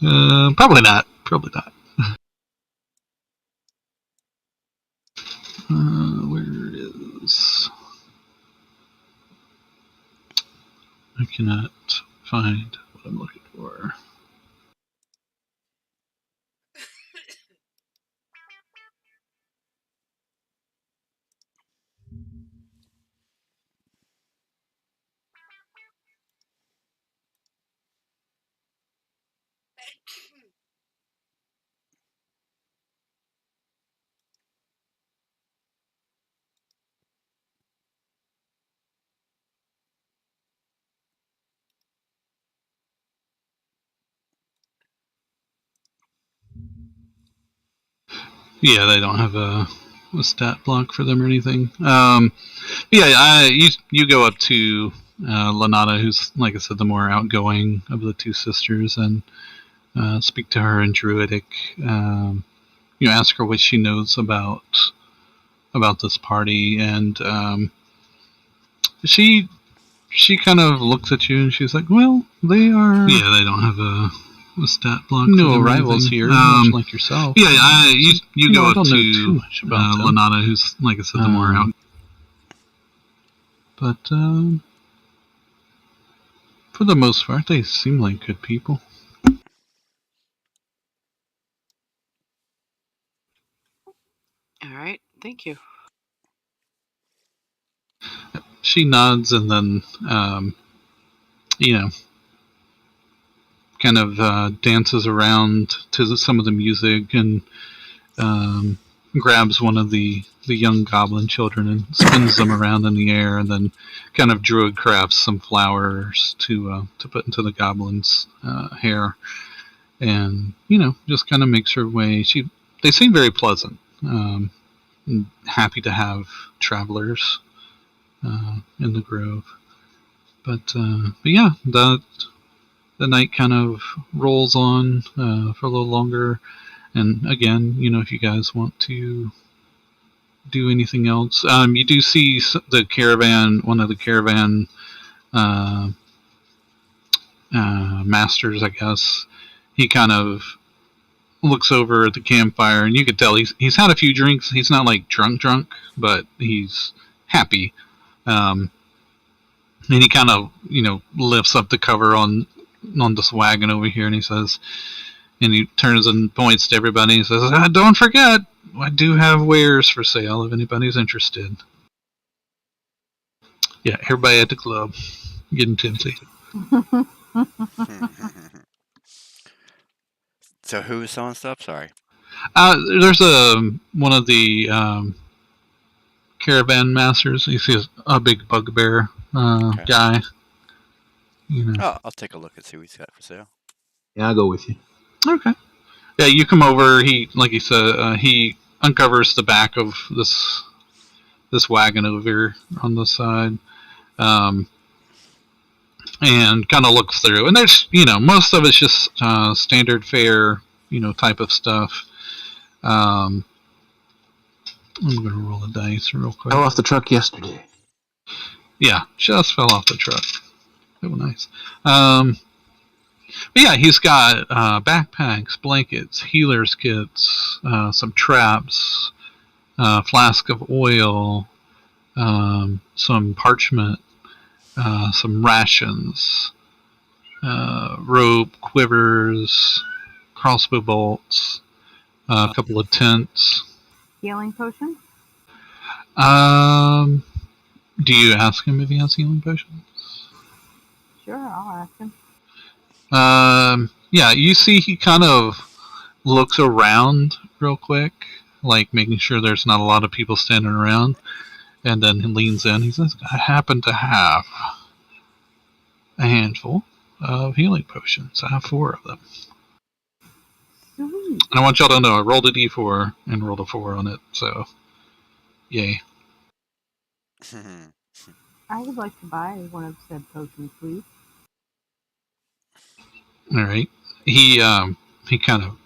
Probably not. Probably not. Where is... I cannot find what I'm looking for. Yeah, they don't have a stat block for them or anything. You go up to Lanata, who's, like I said, the more outgoing of the two sisters, and speak to her in Druidic. You ask her what she knows about this party, and she kind of looks at you and she's like, "Well, they are. Yeah, they don't have a stat block. No arrivals here, much like yourself. Yeah, you go up to Lanata, who's, like I said, the more out. But for the most part, they seem like good people. All right, thank you. She nods and then, kind of dances around to some of the music and grabs one of the young goblin children and spins them around in the air, and then kind of druid crafts some flowers to put into the goblin's hair, and just kind of makes her way. They seem very pleasant, and happy to have travelers in the grove. But yeah, the night kind of rolls on for a little longer. And again, if you guys want to do anything else, you do see the caravan, one of the caravan masters, I guess. He kind of looks over at the campfire, and you could tell he's had a few drinks. He's not like drunk, but he's happy. And he kind of, lifts up the cover on this wagon over here, and he says, and he turns and points to everybody and says, "Don't forget, I do have wares for sale if anybody's interested." Yeah, everybody at the club getting tipsy. So who's selling stuff? Sorry. There's one of the caravan masters. He sees a big bugbear guy. I'll take a look and see what he's got for sale. Yeah, I'll go with you. Okay. Yeah, you come over. Like he said, he uncovers the back of this wagon over on the side, and kind of looks through. And there's, most of it's just standard fare, type of stuff. I'm gonna roll a dice real quick. Fell off the truck yesterday. Yeah, just fell off the truck. Oh, nice. But yeah, he's got backpacks, blankets, healer's kits, some traps, flask of oil, some parchment, some rations, rope, quivers, crossbow bolts, a couple of tents. Healing potion? Do you ask him if he has healing potions? Sure, I'll ask him. Yeah, you see he kind of looks around real quick, like making sure there's not a lot of people standing around, and then he leans in. He says, "I happen to have a handful of healing potions. I have 4 of them. Sweet. And I want y'all to know I rolled a d4 and rolled a 4 on it, so yay." I would like to buy one of said potions, please. All right. He kind of,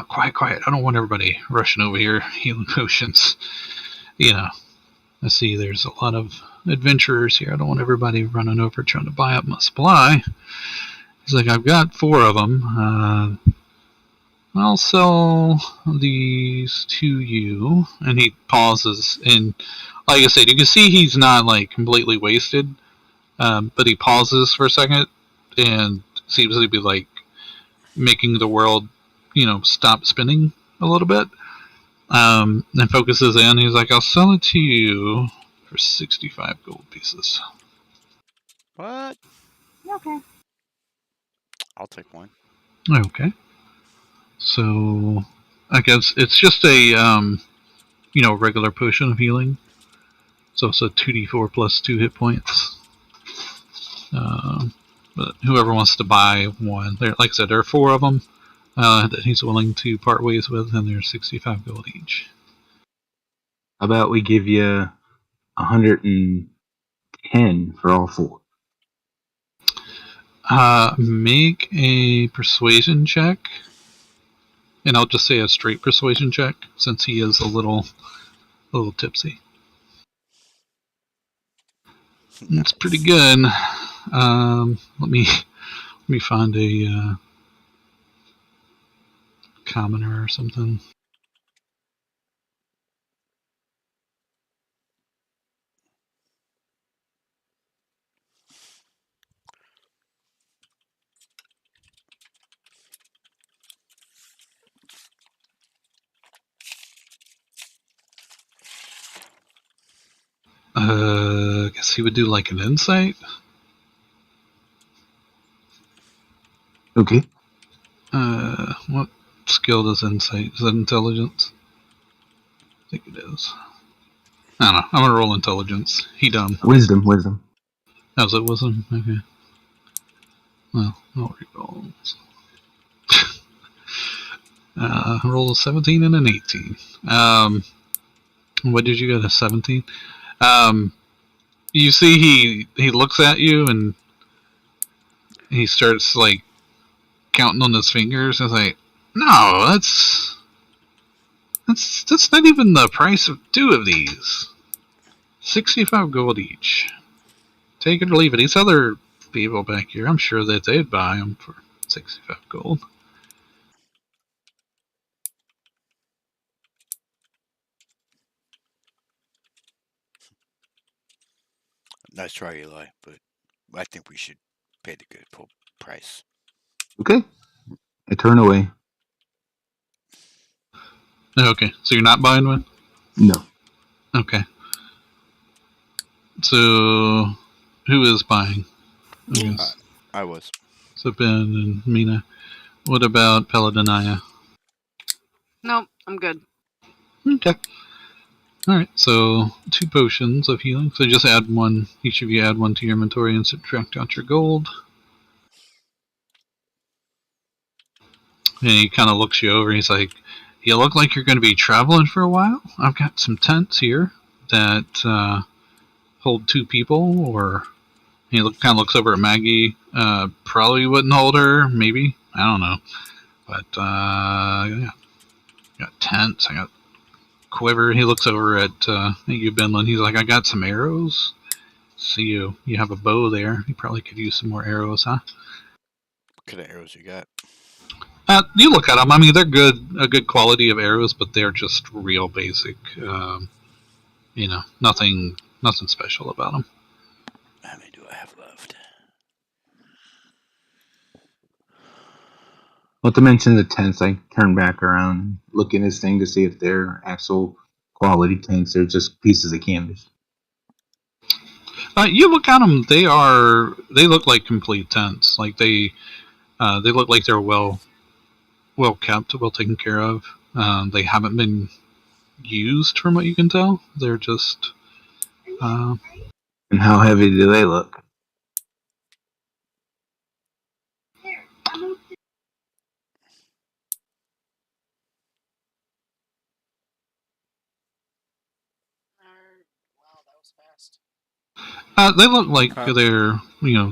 quiet. I don't want everybody rushing over here healing potions. I see there's a lot of adventurers here. I don't want everybody running over trying to buy up my supply. He's like, "I've got 4 of them. I'll sell these to you. And he pauses, and like I said, you can see he's not like completely wasted, but he pauses for a second and seems to be like making the world, stop spinning a little bit. And focuses in. He's like, "I'll sell it to you for 65 gold pieces." What? Okay. I'll take one. Okay. So I guess it's just a regular potion of healing. So it's a 2d4 plus 2 hit points. But whoever wants to buy one, like I said, there are 4 of them that he's willing to part ways with, and they're 65 gold each. How about we give you 110 for all 4? Make a persuasion check, and I'll just say a straight persuasion check since he is a little tipsy. Nice. It's pretty good. Let me find a commoner or something. I guess he would do like an insight. Okay. What skill does insight? Is that intelligence? I think it is. I don't know. I'm gonna roll intelligence. He dumb. Wisdom. How's it wisdom? Okay. Well, I'll re-roll. I rolled a 17 and an 18. What did you get? A 17? You see he looks at you and he starts like counting on his fingers. And like, no, that's not even the price of 2 of these. 65 gold each. Take it or leave it. These other people back here, I'm sure that they'd buy them for 65 gold. Nice try, Eli, but I think we should pay the good full price. Okay. I turn away. Okay, so you're not buying one? No. Okay. So, who is buying? I was. So Ben and Mina. What about Paladinaya? Nope, I'm good. Okay. Alright, so 2 potions of healing. So just add one, each of you add one to your inventory and subtract out your gold. And he kind of looks you over. He's like, "You look like you're going to be traveling for a while. I've got some tents here that hold 2 people." Or he kind of looks over at Maggie. Probably wouldn't hold her. Maybe, I don't know. But yeah, got tents. I got quiver. He looks over at you, Benlin. He's like, "I got some arrows. See you have a bow there. You probably could use some more arrows, huh?" What kind of arrows you got? You look at them. I mean, they're a good quality of arrows, but they're just real basic. Nothing special about them. How many do I have left? Not to mention the tents, I turn back around and look in his thing to see if they're actual quality tents or just pieces of canvas. You look at them; they look like complete tents. Like they look like they're well kept, well taken care of. They haven't been used, from what you can tell. They're just. And how heavy do they look? Wow, that was fast. They look like they're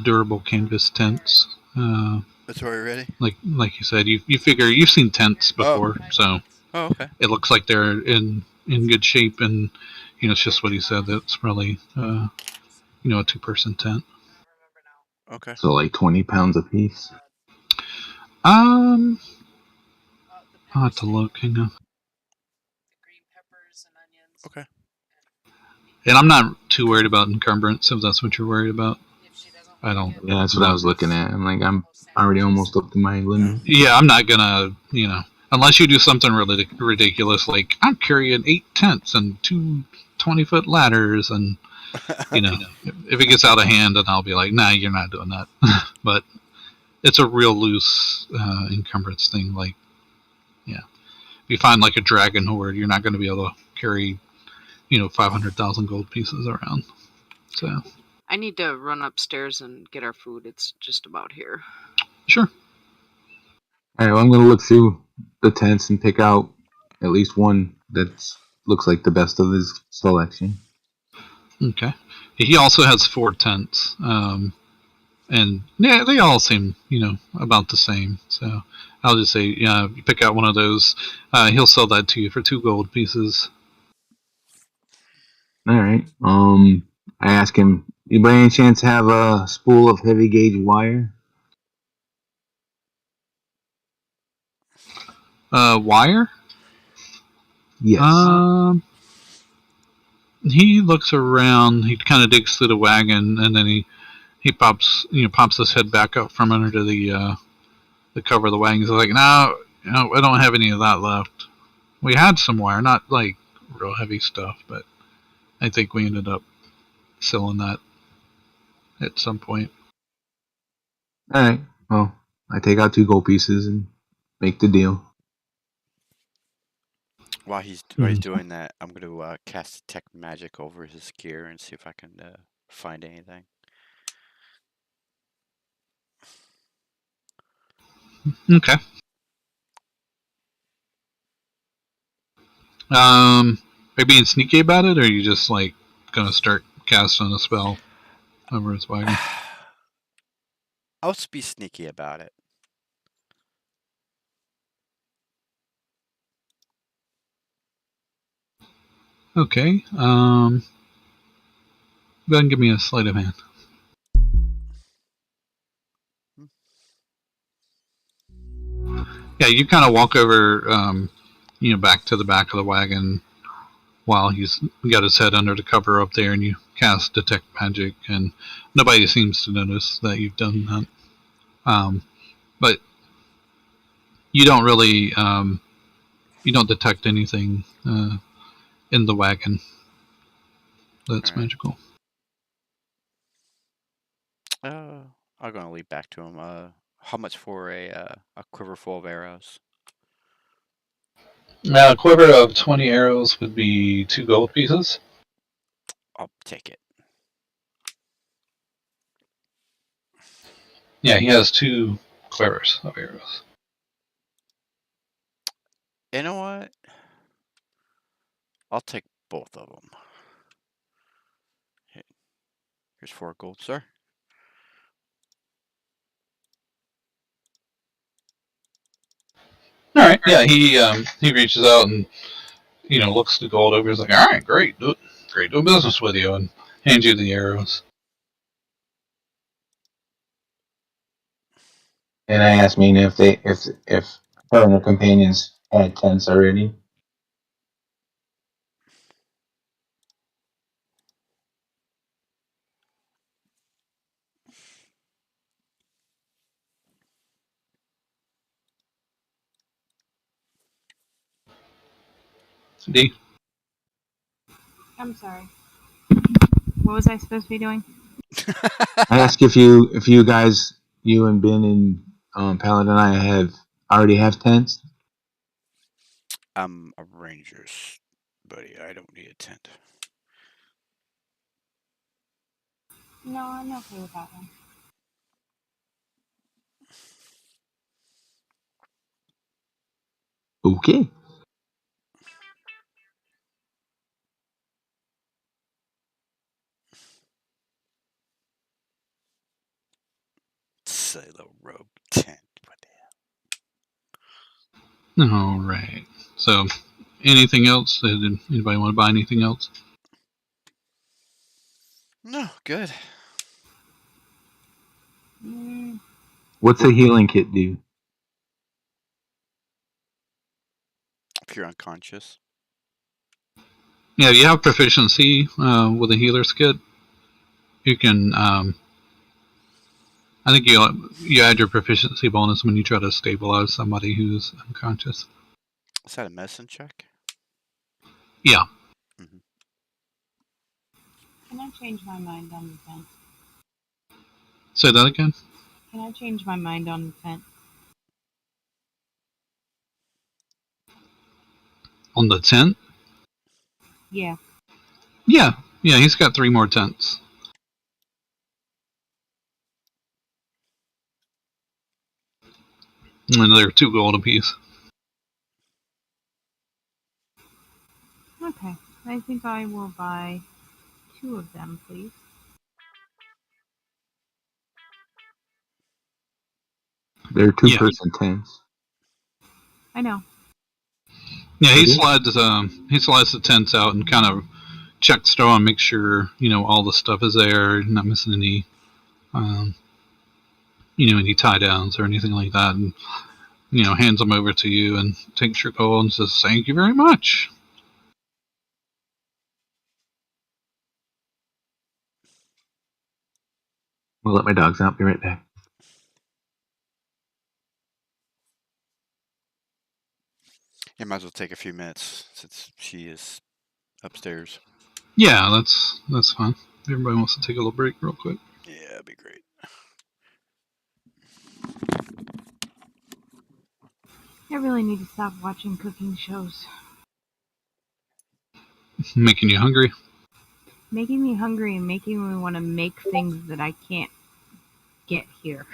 durable canvas tents. That's where we're ready. Like you said, you figure you've seen tents before, so okay. It looks like they're in good shape, and it's just what he said. That's probably a 2-person tent. Okay. So like 20 pounds a piece. I'll have to look. Hang on. The green peppers and onions. Okay. And I'm not too worried about encumbrance, if that's what you're worried about. If she doesn't I don't. like it, Yeah, that's what I was looking at. I'm like, I'm already almost up to my limit. Yeah, I'm not gonna, unless you do something really ridiculous, like I'm carrying 8 tents and 2 20-foot ladders, and if it gets out of hand, then I'll be like, nah, you're not doing that. But it's a real loose encumbrance thing. Like, yeah, if you find like a dragon horde, you're not going to be able to carry, 500,000 gold pieces around. So I need to run upstairs and get our food. It's just about here. sure. All right, well, I'm going to look through the tents and pick out at least one that looks like the best of his selection. Okay. He also has 4 tents. And yeah, they all seem, about the same. So I'll just say, yeah, you pick out one of those. He'll sell that to you for 2 gold pieces. All right. I ask him, you by any chance have a spool of heavy gauge wire? Wire? Yes. He looks around. He kind of digs through the wagon, and then he pops his head back up from under the cover of the wagon. He's like, no, I don't have any of that left. We had some wire, not like real heavy stuff, but I think we ended up selling that at some point. All right. Well, I take out 2 gold pieces and make the deal. While he's Mhm. doing that, I'm going to cast detect magic over his gear and see if I can find anything. Okay. Are you being sneaky about it, or are you just like gonna start casting a spell over his wagon? I'll just be sneaky about it. Okay. Go ahead and give me a sleight of hand. Yeah, you kind of walk over, back to the back of the wagon while he's got his head under the cover up there, and you cast detect magic, and nobody seems to notice that you've done that. But you don't really, you don't detect anything in the wagon that's All right. magical. I'm going to lead back to him. How much for a quiver full of arrows? Now, a quiver of 20 arrows would be 2 gold pieces. I'll take it. Yeah, he has 2 quivers of arrows. You know what? I'll take both of them. Here's 4 gold, sir. All right. Yeah, he reaches out and looks the gold over. He's like, all right, great, great doing business with you, and hands you the arrows. And I asked Mina if her and her companions had tents already. D. I'm sorry. What was I supposed to be doing? I asked if you guys, you and Ben and Paladin and I already have tents. I'm a ranger, buddy. I don't need a tent. No, I'm okay with that one. Okay. Silo robe tent. What the hell? All right. So, anything else? Did anybody want to buy anything else? No, good. Mm, What's a healing kit do? if you're unconscious. Yeah, you have proficiency with a healer's kit. You can. I think you add your proficiency bonus when you try to stabilize somebody who's unconscious. Is that a medicine check? Yeah. Mm-hmm. Can I change my mind on the tent? Say that again. Can I change my mind on the tent? On the tent? Yeah. Yeah. Yeah, he's got 3 more tents. And they're 2 gold apiece. Okay. I think I will buy 2 of them, please. They're two-person tents. I know. Yeah, he Mhm. slides the tents out and kind of checks through and makes sure, all the stuff is there, not missing any any tie downs or anything like that, and hands them over to you and takes your gold and says, "Thank you very much." We'll let my dogs out. Be right back. You might as well take a few minutes since she is upstairs. Yeah, that's fine. Everybody wants to take a little break real quick. Yeah, that'd be great. I really need to stop watching cooking shows. Making you hungry? Making me hungry and making me want to make things that I can't get here.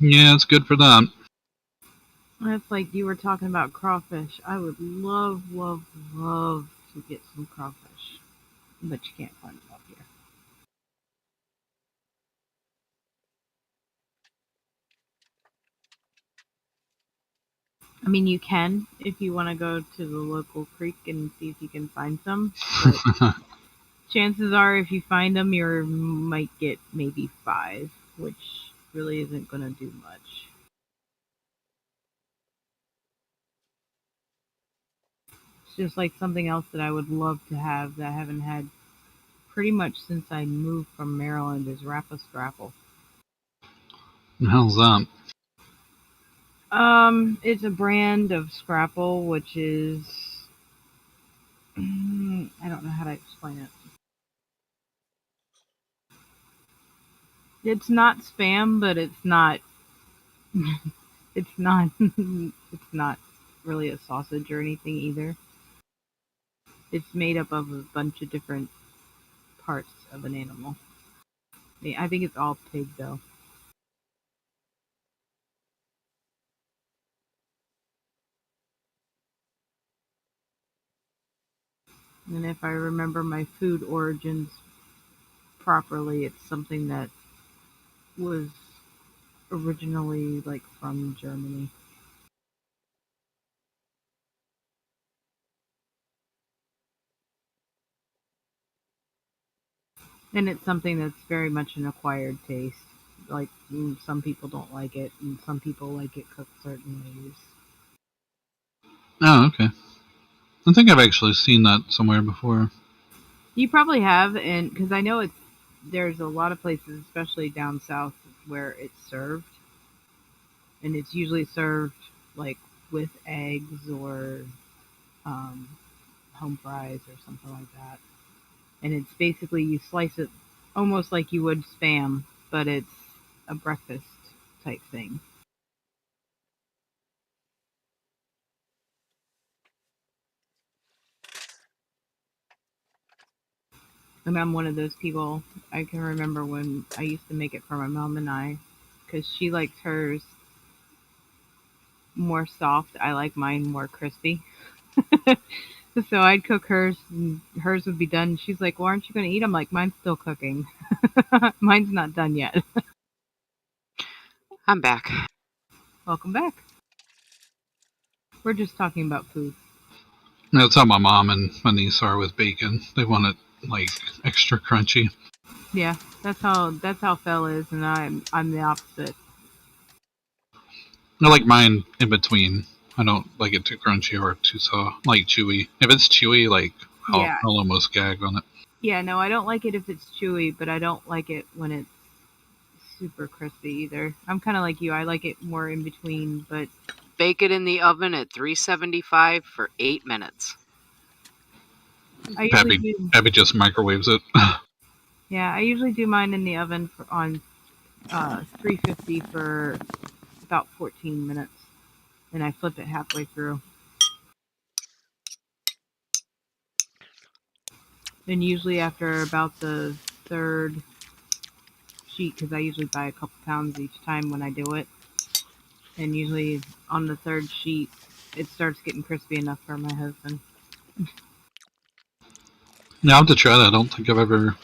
Yeah, it's good for that. That's like you were talking about crawfish. I would love, love, love to get some crawfish, but you can't find them up here. I mean, you can if you want to go to the local creek and see if you can find some, but chances are if you find them, you might get maybe 5, which really isn't going to do much. It's just like something else that I would love to have that I haven't had pretty much since I moved from Maryland is Rappastrapple. The hell's that? It's a brand of Scrapple, which is I don't know how to explain it. It's not spam, but it's not it's not it's not really a sausage or anything either. It's made up of a bunch of different parts of an animal. I think it's all pig though. And if I remember my food origins properly, it's something that was originally like from Germany. And it's something that's very much an acquired taste. Like some people don't like it, and some people like it cooked certain ways. Oh, okay. I think I've actually seen that somewhere before. You probably have, and because I know there's a lot of places, especially down south, where it's served, and it's usually served like with eggs or um, home fries or something like that. And it's basically you slice it almost like you would Spam, but it's a breakfast type thing. And I'm one of those people. I can remember when I used to make it for my mom and I, because she liked hers more soft. I like mine more crispy. So I'd cook hers, and hers would be done. She's like, "Well, aren't you going to eat?" I'm like, "Mine's still cooking. Mine's not done yet." I'm back. Welcome back. We're just talking about food. That's how my mom and my niece are with bacon. They want it like extra crunchy. Yeah, that's how Fel is, and I'm the opposite. I like mine in between. I don't like it too crunchy or too soft, like chewy. If it's chewy, like Yeah, I'll almost gag on it. yeah. No, I don't like it if it's chewy, but I don't like it when it's super crispy either. I'm kind of like you. I like it more in between, but Bake it in the oven at 375 for 8 minutes. I usually Pappy, do. Pappy just microwaves it. Yeah, I usually do mine in the oven on 350 for about 14 minutes, and I flip it halfway through. And usually after about the third sheet, because I usually buy a couple pounds each time when I do it, and usually on the third sheet, it starts getting crispy enough for my husband. Yeah, I'll have to try that. I don't think I've ever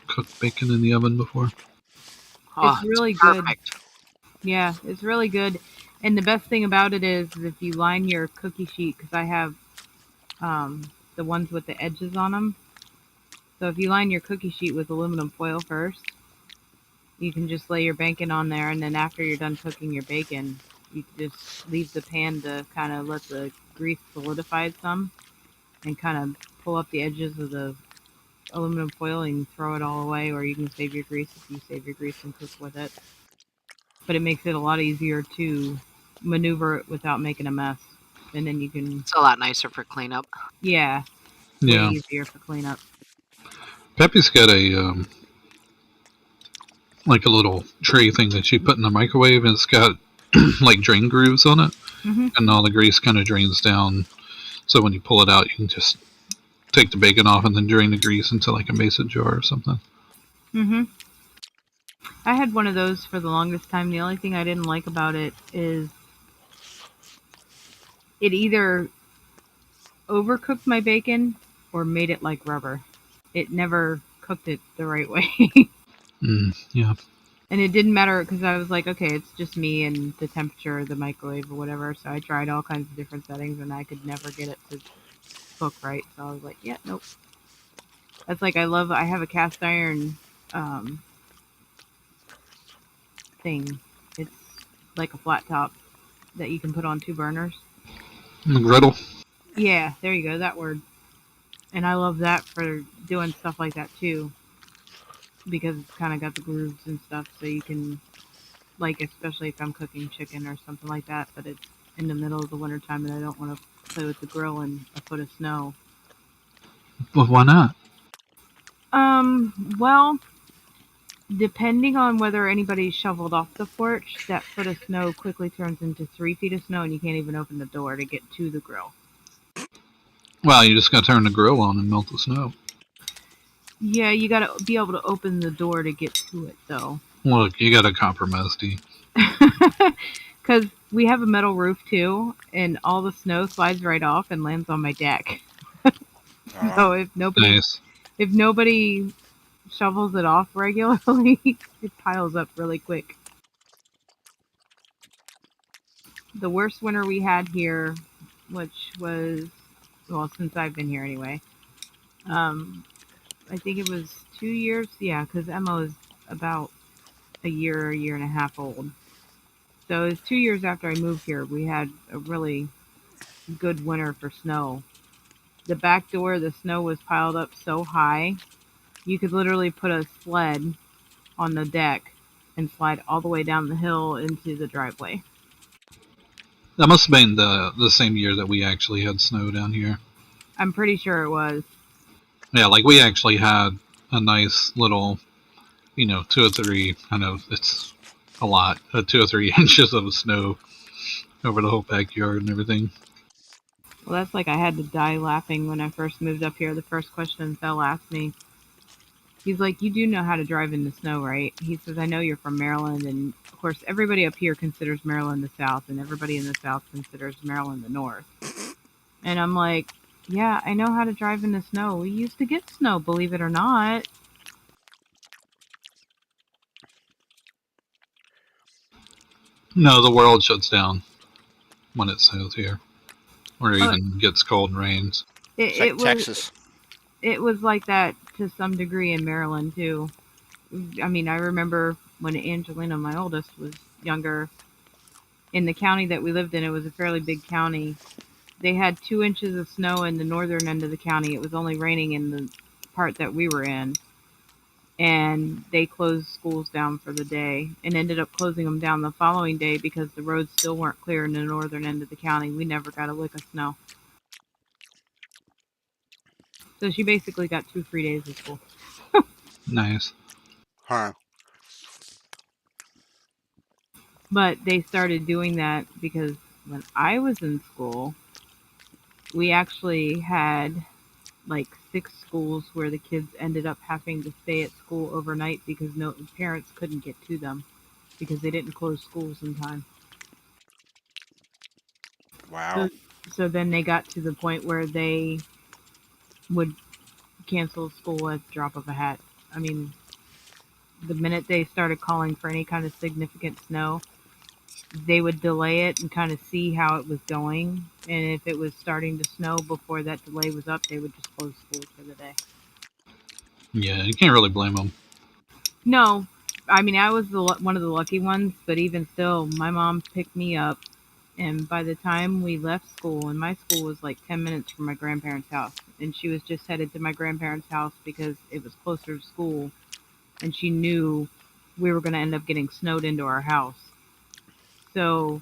cooked bacon in the oven before. Oh, It's really good. perfect. Yeah, it's really good. And the best thing about it is if you line your cookie sheet, because I have the ones with the edges on them. So if you line your cookie sheet with aluminum foil first, you can just lay your bacon on there, and then after you're done cooking your bacon, you can just leave the pan to kind of let the grease solidify some, and kind of pull up the edges of the aluminum foil and throw it all away, or you can save your grease if you save your grease and cook with it. But it makes it a lot easier to maneuver it without making a mess. And then you can, It's a lot nicer for cleanup. yeah, way Yeah, easier for cleanup. Pappy's got a like a little tray thing that she put in the microwave, and it's got like drain grooves on it, Hmm. and all the grease kind of drains down. So when you pull it out, you can just take the bacon off and then drain the grease into like a mason jar or something. Hmm. I had one of those for the longest time. The only thing I didn't like about it is it either overcooked my bacon or made it like rubber. It never cooked it the right way. Yeah. And it didn't matter because I was like, okay, it's just me and the temperature of the microwave or whatever. So I tried all kinds of different settings and I could never get it to cook right. So I was like, yeah, nope. That's like I have a cast iron um, thing. It's like a flat top that you can put on two burners. McGriddle. Yeah, there you go, that word. And I love that for doing stuff like that too, because it's kind of got the grooves and stuff, so you can, like, especially if I'm cooking chicken or something like that, but it's in the middle of the wintertime and I don't want to play with the grill in a foot of snow. Well, why not? Well, depending on whether anybody's shoveled off the porch, that foot of snow quickly turns into 3 feet of snow and you can't even open the door to get to the grill. Well, you just got to turn the grill on and melt the snow. Yeah, you gotta be able to open the door to get to it, though. Look, you got to compromise, D. Because we have a metal roof, too, and all the snow slides right off and lands on my deck. So if Nice. nobody shovels it off regularly, it piles up really quick. The worst winter we had here, which was, well, since I've been here anyway, I think it was 2 years. Yeah, because Emma was about a year and a half old. So it was 2 years after I moved here. We had a really good winter for snow. The back door, the snow was piled up so high, you could literally put a sled on the deck and slide all the way down the hill into the driveway. That must have been the same year that we actually had snow down here. I'm pretty sure it was. Yeah, like we actually had a nice little, 2 or 3. I know it's a lot, 2 or 3 inches of snow over the whole backyard and everything. Well, that's like I had to die laughing when I first moved up here. The first question Phil asked me, he's like, "You do know how to drive in the snow, right?" He says, "I know you're from Maryland, and of course, everybody up here considers Maryland the South, and everybody in the South considers Maryland the North." And I'm like, "Yeah, I know how to drive in the snow. We used to get snow, believe it or not." No, the world shuts down when it snows here, or Uh, even gets cold and rains. it, It's like it was Texas. it was like that to some degree in Maryland too. I mean, I remember when Angelina, my oldest, was younger, in the county that we lived in, it was a fairly big county. They had 2 inches of snow in the northern end of the county. It was only raining in the part that we were in. And they closed schools down for the day and ended up closing them down the following day because the roads still weren't clear in the northern end of the county. We never got a lick of snow. So she basically got 2 free days of school. Nice. Huh. But they started doing that because when I was in school, we actually had like 6 schools where the kids ended up having to stay at school overnight because no parents couldn't get to them because they didn't close schools in time. Wow. So then they got to the point where they would cancel school at the drop of a hat. I mean, the minute they started calling for any kind of significant snow, they would delay it and kind of see how it was going. And if it was starting to snow before that delay was up, they would just close school for the day. Yeah, you can't really blame them. No, I mean, I was one of the lucky ones, but even still, my mom picked me up. And by the time we left school, and my school was like 10 minutes from my grandparents' house, and she was just headed to my grandparents' house because it was closer to school, and she knew we were going to end up getting snowed into our house. So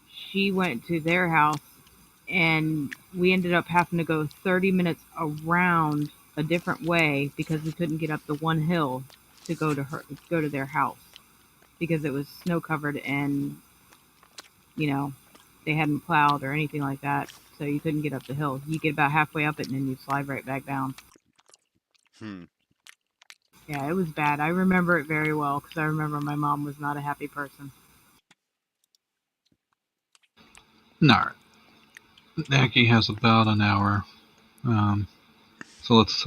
she went to their house, and we ended up having to go 30 minutes around a different way because we couldn't get up the one hill to go to their house because it was snow covered and they hadn't plowed or anything like that, so you couldn't get up the hill. You get about halfway up it and then you slide right back down. Yeah, it was bad. I remember it very well because I remember my mom was not a happy person. No. Aki has about an hour. So let's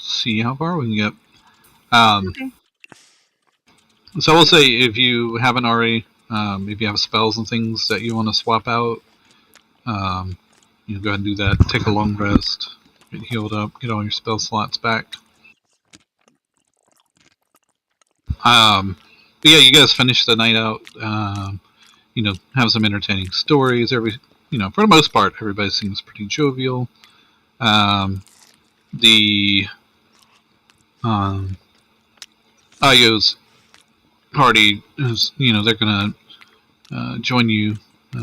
see how far we can get. Okay. So I will say, if you haven't already, if you have spells and things that you want to swap out, go ahead and do that. Take a long rest, get healed up, get all your spell slots back. But yeah, you guys finish the night out. Have some entertaining stories. For the most part, everybody seems pretty jovial. The Ayo's party is, they're gonna join you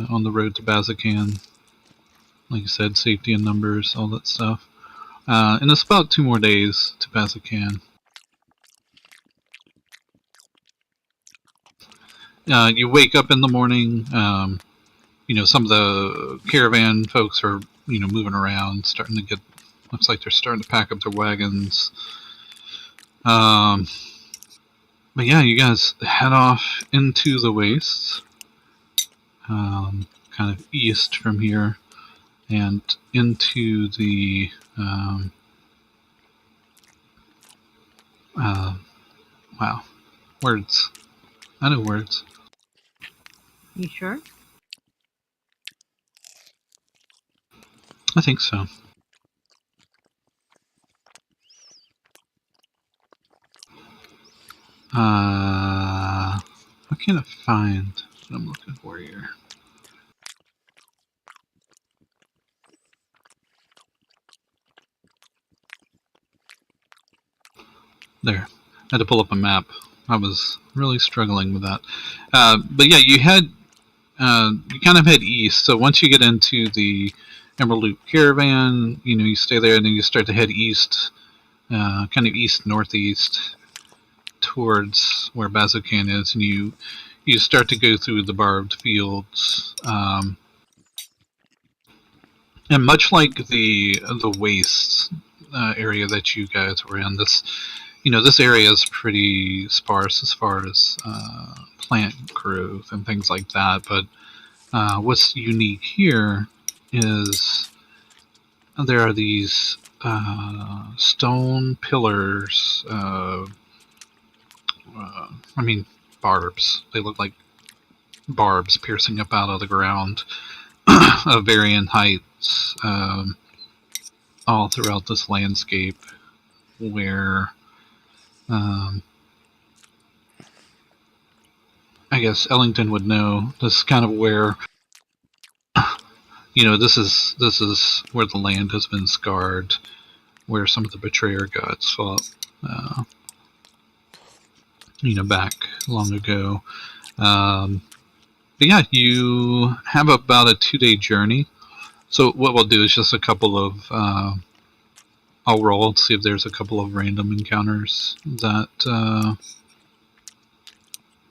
on the road to Bazakan. Like I said, safety in numbers, all that stuff. And it's about 2 more days to Bazakan. You wake up in the morning. Some of the caravan folks are, moving around, starting to get. Looks like they're starting to pack up their wagons. But yeah, you guys head off into the wastes, kind of east from here, and into the. Wow, words. I know words. You sure? I think so. What can I find what I'm looking for here? There. I had to pull up a map. I was really struggling with that. But yeah, you kind of head east. So once you get into the Emerald Loop Caravan, you stay there and then you start to head east, kind of east-northeast towards where Bazokan is, and you start to go through the barbed fields. And much like the waste area that you guys were in, this area is pretty sparse as far as plant growth and things like that. But what's unique here is there are these stone pillars. Barbs. They look like barbs piercing up out of the ground of varying heights, all throughout this landscape. where I guess Ellington would know. This is kind of where this is where the land has been scarred, where some of the betrayer gods fought, back long ago. But yeah, you have about a 2-day journey. So what we'll do is just a couple of I'll roll to see if there's a couple of random encounters that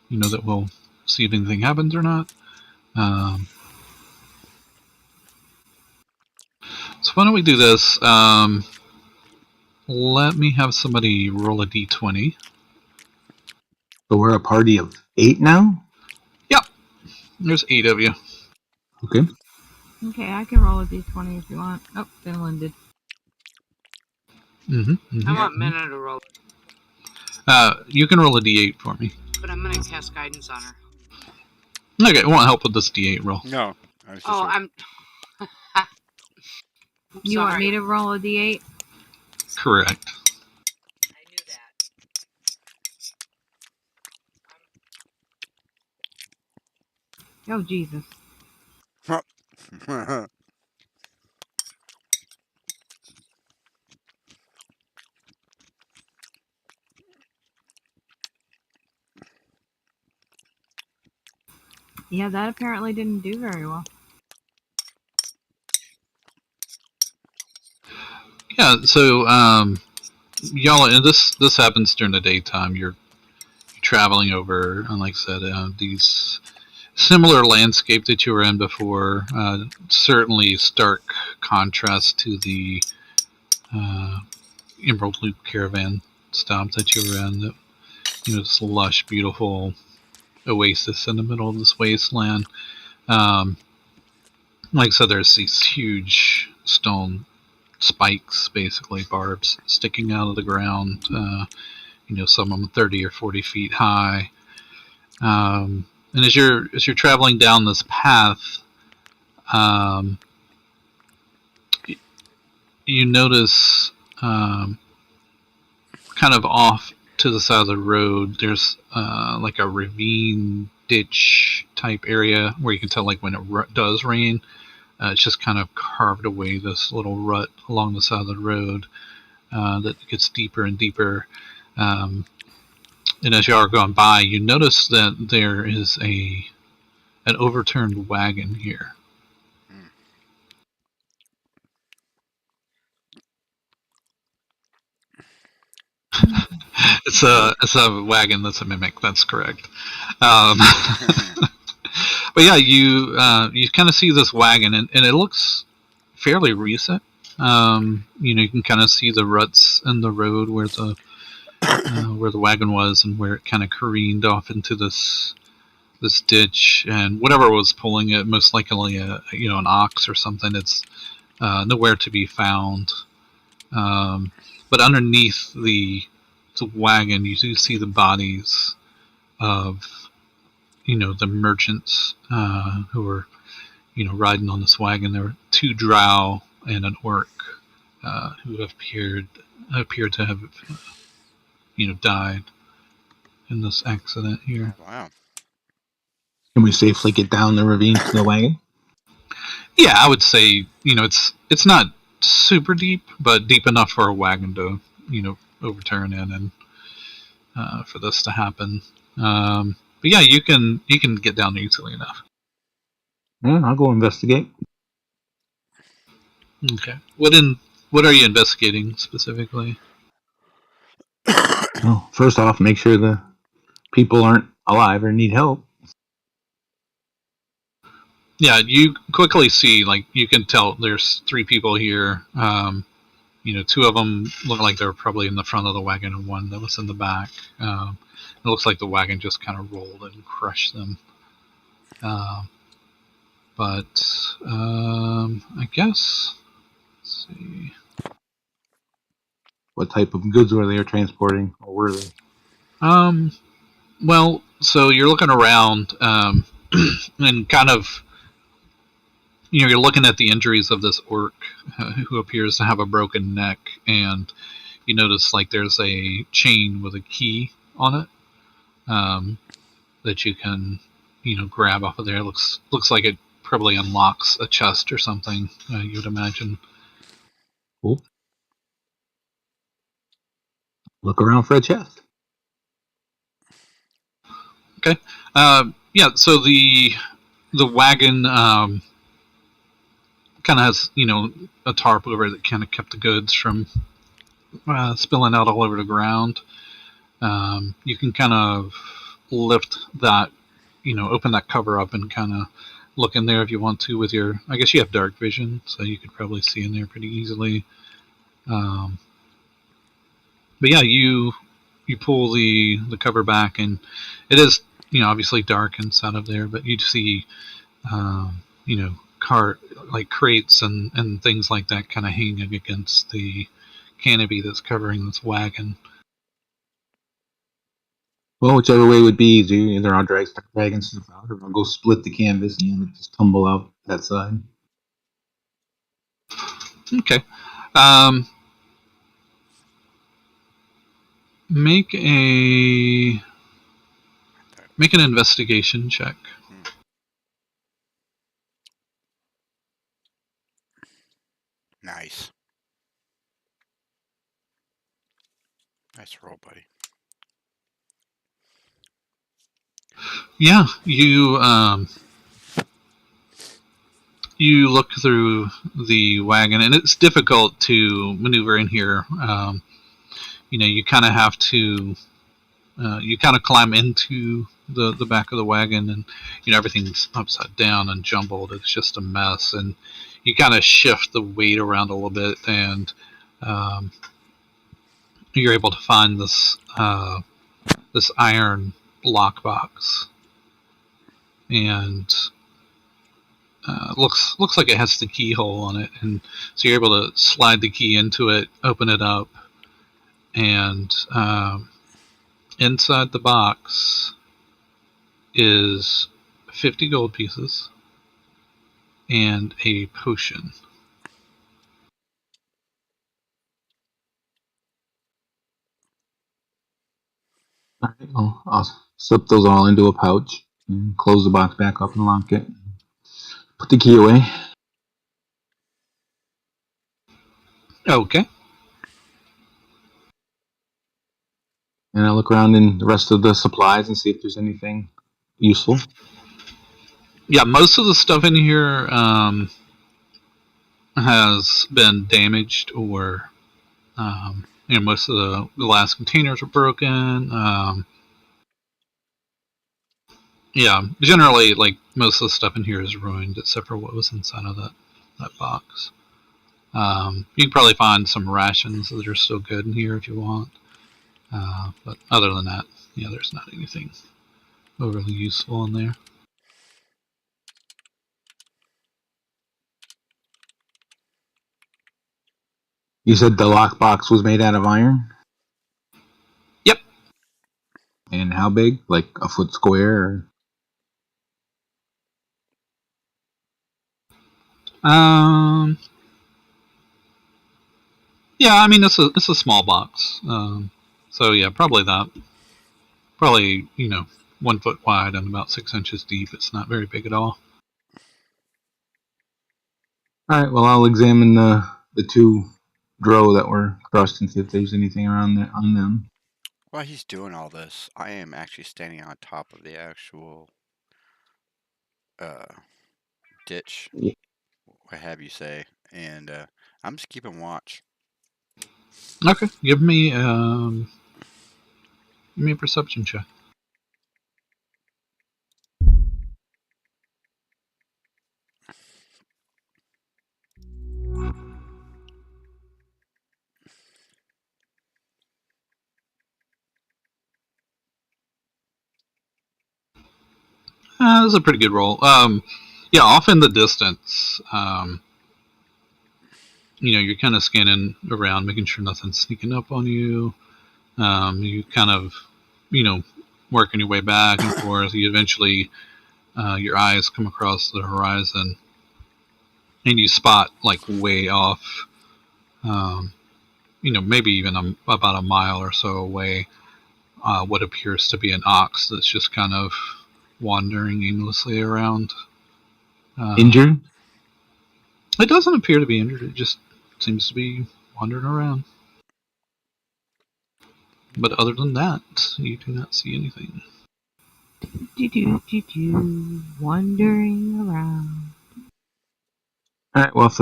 that we'll see if anything happens or not. So why don't we do this? Let me have somebody roll a d20. So we're a party of 8 now? Yep. There's 8 of you. Okay. Okay, I can roll a d20 if you want. Oh, Finland did. I want Minna to roll, You can roll a d8 for me. but I'm gonna cast guidance on her. Okay, it won't help with this d8 roll. No. I'm. You want me to roll a d8? Correct. I knew that. Oh, Jesus. Yeah, that apparently didn't do very well. Yeah, so y'all, and this happens during the daytime. You're traveling over, and like I said, these similar landscape that you were in before. Certainly stark contrast to the Emerald Loop caravan stop that you were in. This lush, beautiful oasis in the middle of this wasteland. Like I said, there's these huge stone spikes, basically barbs, sticking out of the ground. Some of them 30 or 40 feet high. And as you're traveling down this path, you notice kind of off to the side of the road, there's like a ravine ditch type area where you can tell, like, when it does rain, it's just kind of carved away this little rut along the side of the road that gets deeper and deeper. And as you are going by, you notice that there is an overturned wagon here. It's a wagon that's a mimic. That's correct. But yeah, you kind of see this wagon, and it looks fairly recent. You can kind of see the ruts in the road where the wagon was, and where it kind of careened off into this ditch, and whatever was pulling it, most likely an ox or something. It's nowhere to be found. But underneath the wagon, you do see the bodies of the merchants who were riding on this wagon. There were 2 drow and an orc who appeared to have died in this accident here. Wow. Can we safely get down the ravine to the wagon? Yeah, I would say it's not super deep, but deep enough for a wagon to overturn in and for this to happen. But yeah, you can get down there easily enough. Yeah, I'll go investigate. Okay. What are you investigating specifically? Well, first off, make sure the people aren't alive or need help. Yeah, you quickly see, like, you can tell there's 3 people here. 2 of them look like they're probably in the front of the wagon, and 1 that was in the back. It looks like the wagon just kind of rolled and crushed them. But I guess, let's see. What type of goods were they transporting, or were they? Well, so you're looking around, and kind of, you're looking at the injuries of this orc who appears to have a broken neck, and you notice like there's a chain with a key on it that you can, grab off of there. Looks like it probably unlocks a chest or something. You would imagine. Cool. Look around for a chest. Okay. Yeah. So the wagon kind of has a tarp over it that kind of kept the goods from spilling out all over the ground. You can kind of lift that, open that cover up and kind of look in there if you want to with your. I guess you have dark vision, so you could probably see in there pretty easily. But yeah, you pull the cover back, and it is obviously dark inside of there, but you see you know cart like crates and things like that kind of hanging against the canopy that's covering this wagon. Well, whichever way would be easier. Either I'll drag and stuff out, or I'll go split the canvas and just tumble out that side. Okay. Make an investigation check. Nice. Nice roll, buddy. Yeah, you look through the wagon, and it's difficult to maneuver in here. You kind of have to. You kind of climb into the back of the wagon, and everything's upside down and jumbled. It's just a mess, and you kind of shift the weight around a little bit, and you're able to find this iron lockbox, and looks like it has the keyhole on it, and so you're able to slide the key into it, open it up, and inside the box is 50 gold pieces and a potion. All right, I'll slip those all into a pouch and close the box back up and lock it. Put the key away. Okay. And I look around in the rest of the supplies and see if there's anything useful. Yeah, most of the stuff in here has been damaged, or most of the glass containers are broken. Yeah, generally, like most of the stuff in here is ruined, except for what was inside of that box. You can probably find some rations that are still good in here if you want. But other than that, yeah, there's not anything overly useful in there. You said the lockbox was made out of iron? Yep. And how big? Like a foot square? Or? Yeah, I mean it's a small box. So yeah, probably that. Probably 1 foot wide and about 6 inches deep. It's not very big at all. All right. Well, I'll examine the two drow that were crushed and see if there's anything around there on them. While he's doing all this, I am actually standing on top of the actual ditch, Yeah. what have you say, and I'm just keeping watch. Okay, give me a perception check. That's a pretty good roll. Yeah, off in the distance, you're kind of scanning around, making sure nothing's sneaking up on you. You kind of, working your way back and forth. You eventually, your eyes come across the horizon, and you spot like way off, maybe even about a mile or so away, what appears to be an ox that's just kind of wandering aimlessly around. Injured? It doesn't appear to be injured. It just seems to be wandering around. But other than that, you do not see anything. Wandering around. Alright, well, if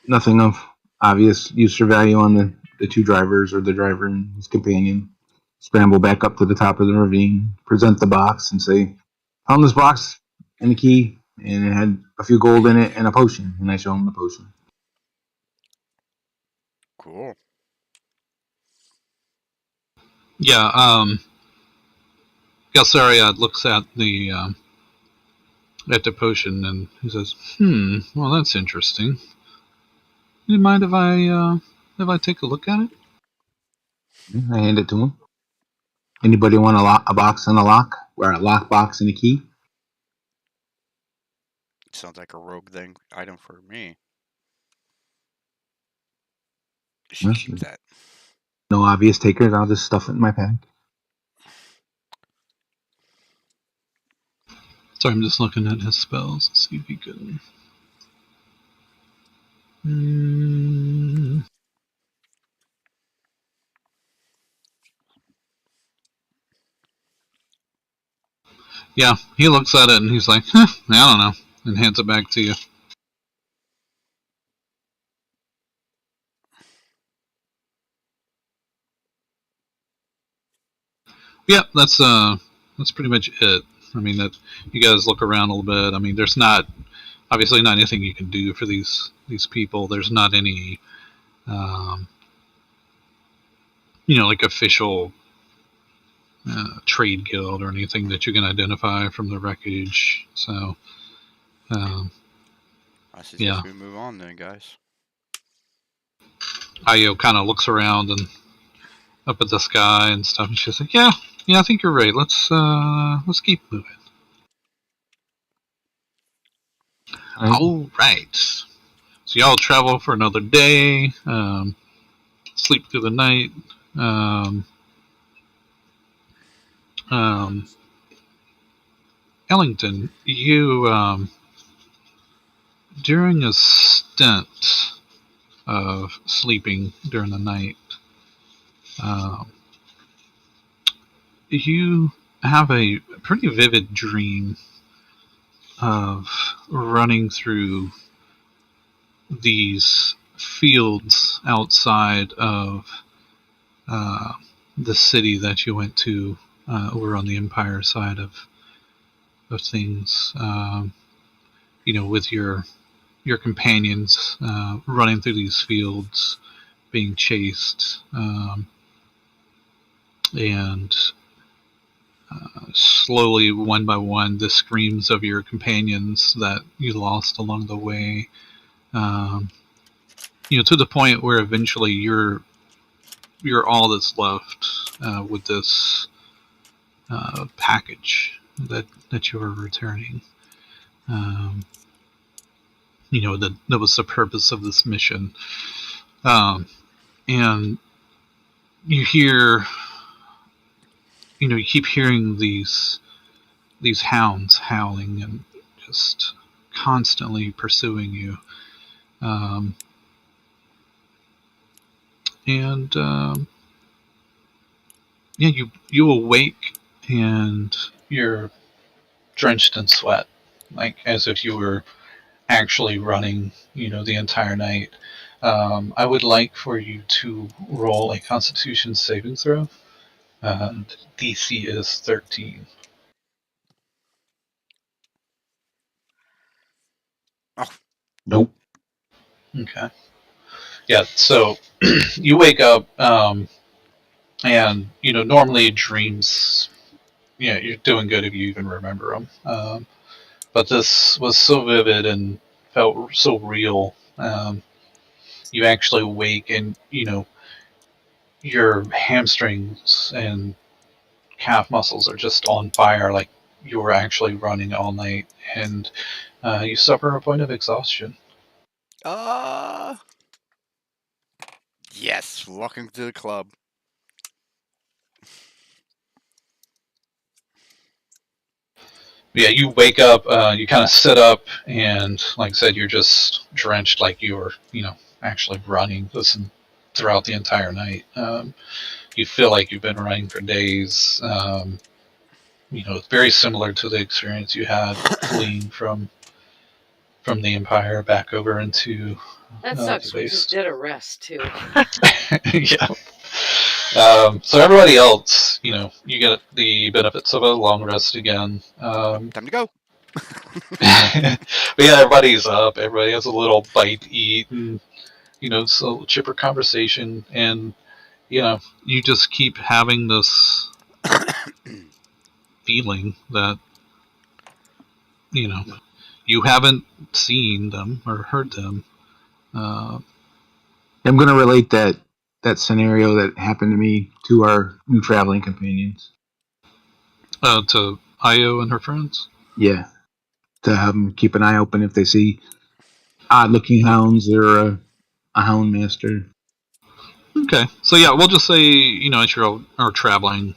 nothing of obvious use or value on the two drivers or the driver and his companion, scramble back up to the top of the ravine, present the box, and say, found this box and a key, and it had a few gold in it and a potion. And I show him the potion. Cool. Yeah, Galsariad looks at the potion and he says, well, that's interesting. Do you mind if I take a look at it? I hand it to him. Anybody want a box and a lock? Or a lock box and a key? Sounds like a rogue thing item for me. You should keep that. No obvious takers. I'll just stuff it in my pack. Sorry, I'm just looking at his spells to see if he can. Yeah, he looks at it and he's like, I don't know, and hands it back to you. Yeah, that's pretty much it. I mean, that you guys look around a little bit. I mean, there's not obviously not anything you can do for these people. There's not any, like official trade guild or anything that you can identify from the wreckage. So, I suggest we move on then, guys. Io kind of looks around and up at the sky and stuff, and she's like, "Yeah, I think you're right. Let's keep moving." All right. So y'all travel for another day. Sleep through the night. Ellington, you during a stint of sleeping during the night, you have a pretty vivid dream of running through these fields outside of the city that you went to over on the Empire side of things. With your companions running through these fields, being chased, and slowly, one by one, the screams of your companions that you lost along the way. To the point where eventually you're all that's left with this package that you are returning. That was the purpose of this mission. And you hear, you keep hearing these hounds howling and just constantly pursuing you. You awake and you're drenched in sweat, like as if you were actually running, the entire night. I would like for you to roll a Constitution saving throw. DC is 13. Oh. Nope. Okay. Yeah, so you wake up, and, normally dreams, you're doing good if you even remember them. But this was so vivid and felt so real. You actually wake and, your hamstrings and calf muscles are just on fire, like you were actually running all night, and you suffer a point of exhaustion. Yes. Yes, welcome to the club. Yeah, you wake up, you kind of sit up, and like I said, you're just drenched, like you were, actually running throughout the entire night. You feel like you've been running for days. It's very similar to the experience you had fleeing from the Empire back over into That the sucks. We just base. did a rest too. Yeah. So everybody else, you get the benefits of a long rest again. Time to go. But yeah, everybody's up. Everybody has a little bite to eat, and it's a little chipper conversation, and you just keep having this feeling that you haven't seen them or heard them. I'm going to relate that scenario that happened to me to our new traveling companions. To Io and her friends. Yeah, to have them keep an eye open if they see odd-looking hounds or a hound master. Okay, so yeah, we'll just say as you're out traveling,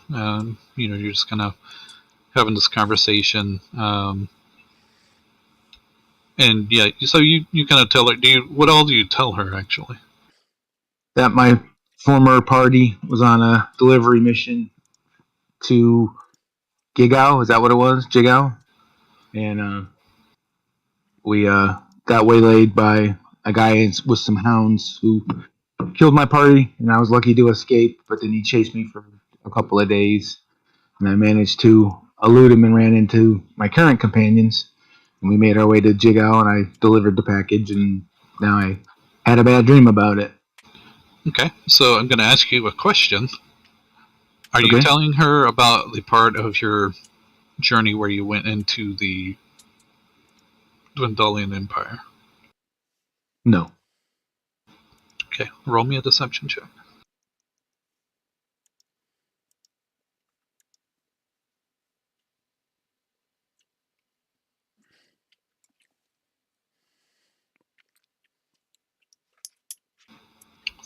you're just kind of having this conversation, and yeah, so you kind of tell her. What all do you tell her actually? That my former party was on a delivery mission to Gigao. Is that what it was? Gigao? And we got waylaid by a guy with some hounds who killed my party, and I was lucky to escape, but then he chased me for a couple of days, and I managed to elude him and ran into my current companions, and we made our way to Jigao, and I delivered the package, and now I had a bad dream about it. Okay, so I'm going to ask you a question. Are you Okay. telling her about the part of your journey where you went into the Dwendalian Empire? No. Okay, roll me a deception check.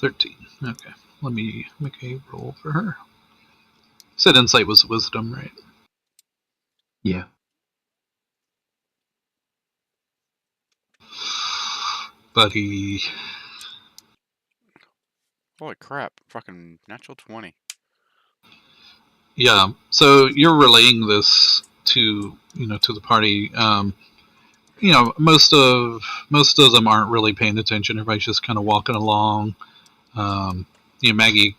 $13. Okay, let me make a roll for her. Said insight was wisdom, right? Yeah. Buddy. Holy crap! Fucking natural 20. Yeah, so you're relaying this to the party. Most of them aren't really paying attention. Everybody's just kind of walking along. Maggie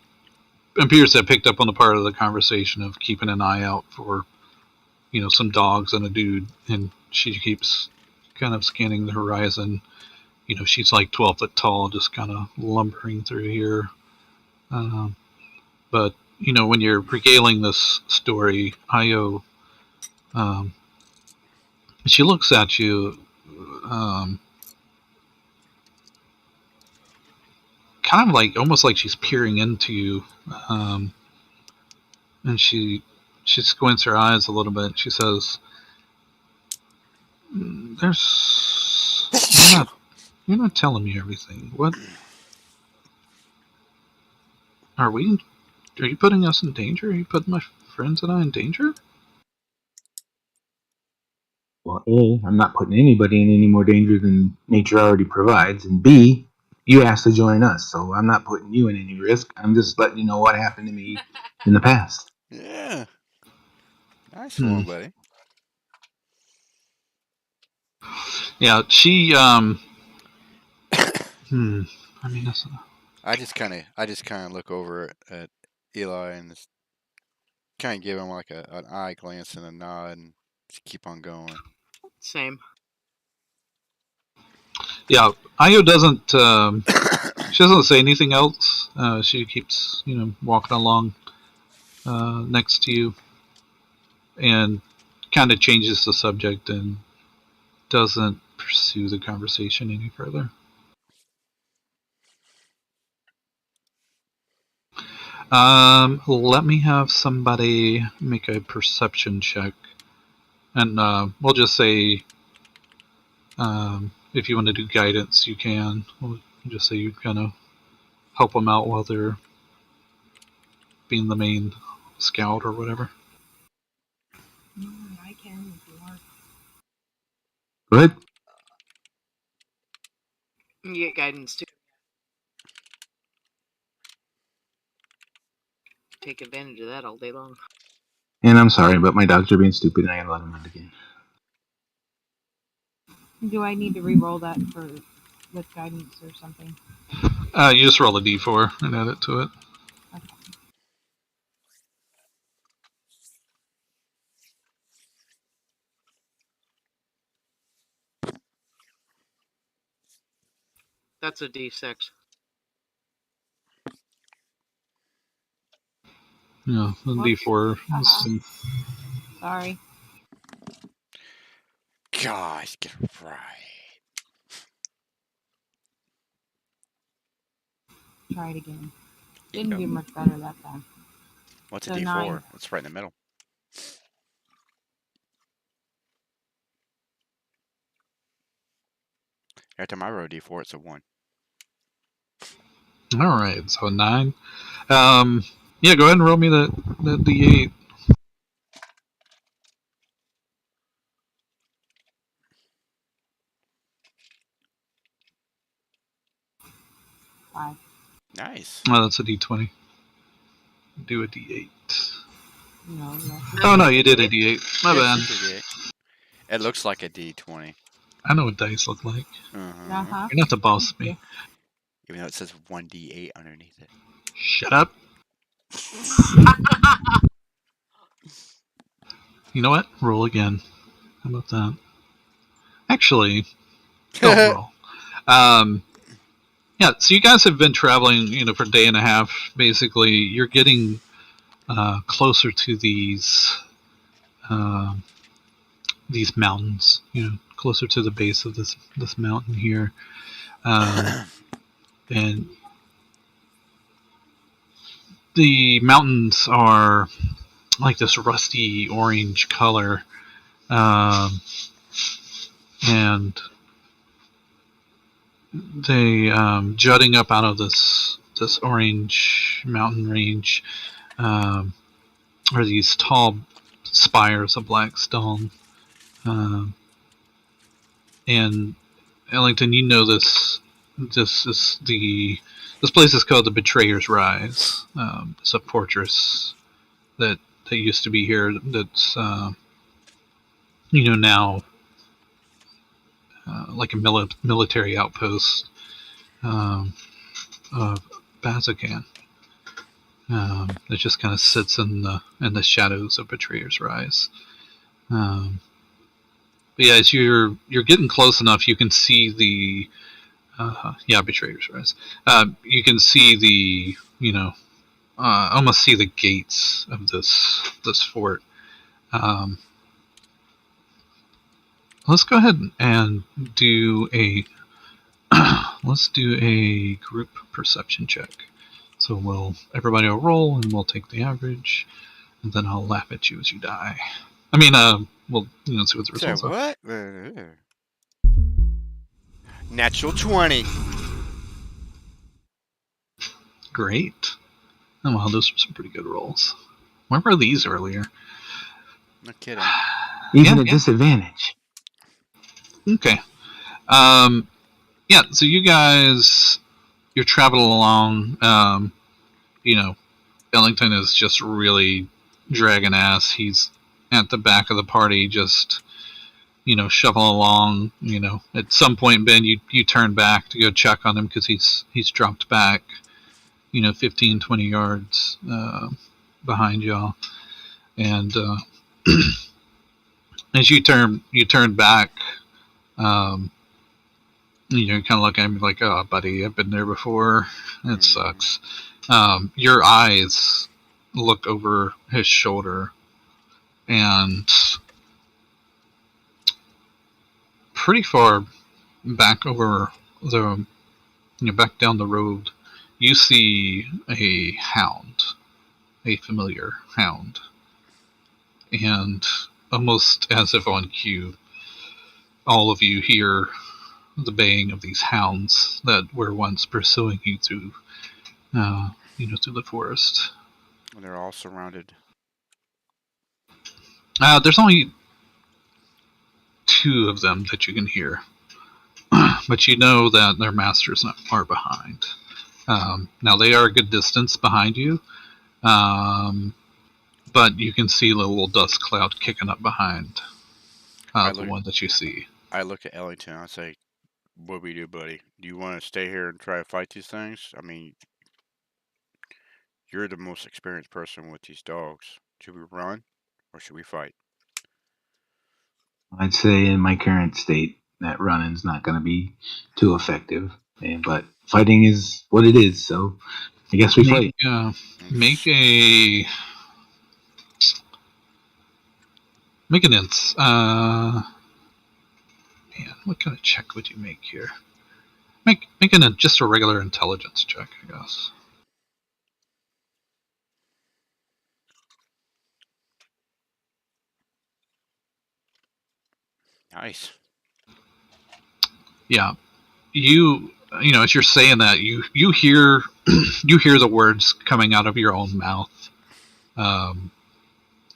appears to have picked up on the part of the conversation of keeping an eye out for some dogs and a dude, and she keeps kind of scanning the horizon. She's like 12 foot tall, just kind of lumbering through here. But when you're regaling this story, Io, she looks at you, kind of like almost like she's peering into you, and she squints her eyes a little bit. She says, "There's you're not telling me everything. What are we? Are you putting us in danger? Are you putting my friends and I in danger?" Well, A, I'm not putting anybody in any more danger than nature already provides, and B, you asked to join us, so I'm not putting you in any risk. I'm just letting you know what happened to me in the past. Yeah. Nice Hmm. one, buddy. Yeah, she. I mean, that's. I just kind of look over at Eli and just kind of give him like an eye glance and a nod and just keep on going. Same. Yeah, Io doesn't. She doesn't say anything else. She keeps, walking along next to you, and kind of changes the subject and doesn't pursue the conversation any further. Let me have somebody make a perception check, and we'll just say, if you want to do guidance, you can. We'll just say you kind of help them out while they're being the main scout or whatever. I can if you want. Go ahead. You get guidance too. Take advantage of that all day long. And I'm sorry, but my dogs are being stupid, and I gotta let them out again. Do I need to re-roll that with guidance or something? You just roll a d4 and add it to it. Okay. That's a D6. Yeah, the Whoops. d4 Uh-huh. is Sorry. Gosh, get it right. Try it again. You Didn't go. do much better that time. What's So a D4? 9. It's right in the middle. Every time I roll a D4, it's a 1. all right. So 9. Yeah, go ahead and roll me that d8. 5. Nice. Oh, that's a d20. Do a d8. No, Oh no, you did a d8. My Yeah, bad. it's a D8. It looks like a D20. I know what dice look like. Uh-huh. Uh-huh. You're not the boss of me. Even though it says 1D8 underneath it. Shut up. You know what? Roll again. How about that? Actually, don't roll. Yeah, so you guys have been traveling, for a day and a half. Basically, you're getting closer to uh, these mountains. Closer to the base of this mountain here, and the mountains are like this rusty orange color, and they jutting up out of this orange mountain range are these tall spires of black stone. And Ellington, you know this. This place is called the Betrayer's Rise. It's a fortress that used to be here. That's now like a military outpost of Bazakan. It just kind of sits in the shadows of Betrayer's Rise. But yeah, as you're getting close enough, you can see the Betrayer's Rise. You can see almost see the gates of this fort. Um, let's go ahead and do a let's do a group perception check. So everybody will roll, and we'll take the average, and then I'll laugh at you as you die. I mean, we'll see what the So results are. what? Natural 20. Great. Oh well, those were some pretty good rolls. Where were these earlier? No kidding. Even at disadvantage. Okay. Yeah. So you guys, you're traveling along. Ellington is just really dragging ass. He's at the back of the party, just shoveling along. At some point, Ben, you turn back to go check on him because he's dropped back. 15, 20 yards behind y'all, and as you turn back, you kind of look at him like, "Oh, buddy, I've been there before. It sucks." Your eyes look over his shoulder, and pretty far back over back down the road, you see a hound, a familiar hound, and almost as if on cue, all of you hear the baying of these hounds that were once pursuing you through through the forest. And they're all surrounded. There's only 2 of them that you can hear, but you know that their master's not far behind. Now they are a good distance behind you, but you can see the little dust cloud kicking up behind the one that you see. I look at Ellington. I say, "What do we do, buddy? Do you want to stay here and try to fight these things? I mean, you're the most experienced person with these dogs. Should we run, or should we fight?" I'd say in my current state, that running's not going to be too effective. But fighting is what it is, so I guess we fight. Make an int. Man, what kind of check would you make here? Make just a regular intelligence check, I guess. Nice. Yeah, as you're saying that, you hear you hear the words coming out of your own mouth,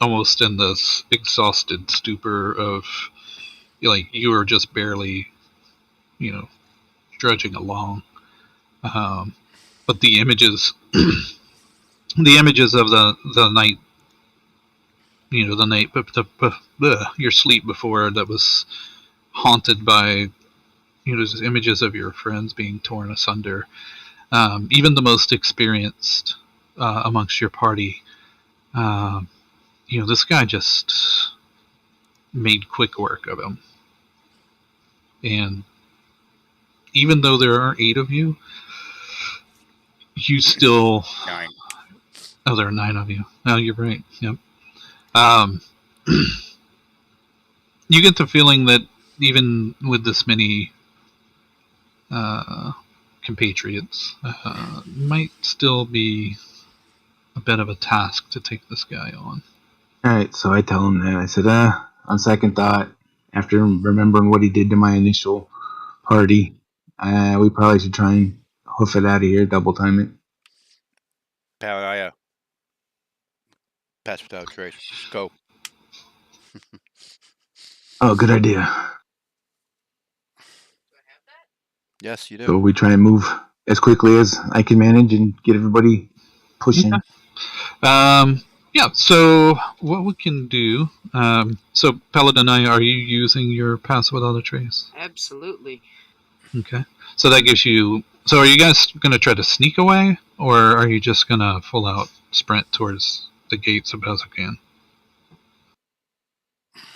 almost in this exhausted stupor of like you are just barely, drudging along. But the images, the images of the night, the night, your sleep before that was haunted by, those images of your friends being torn asunder. Even the most experienced amongst your party, this guy just made quick work of him. And even though there are 8 of you, you still 9. Oh, there are 9 of you. No, you're right. Yep. You get the feeling that even with this many compatriots, might still be a bit of a task to take this guy on. All right, so I tell him that. I said, on second thought, after remembering what he did to my initial party, we probably should try and hoof it out of here, double time it. Paladaya. Pass without a trace. Let's go. Oh, good idea. Yes, you do. So we try and move as quickly as I can manage and get everybody pushing. Okay. Yeah, so what we can do, so Paladin, are you using your pass without a trace? Absolutely. Okay. So that gives you, so are you guys going to try to sneak away, or are you just going to full out sprint towards the gates of Bezukan?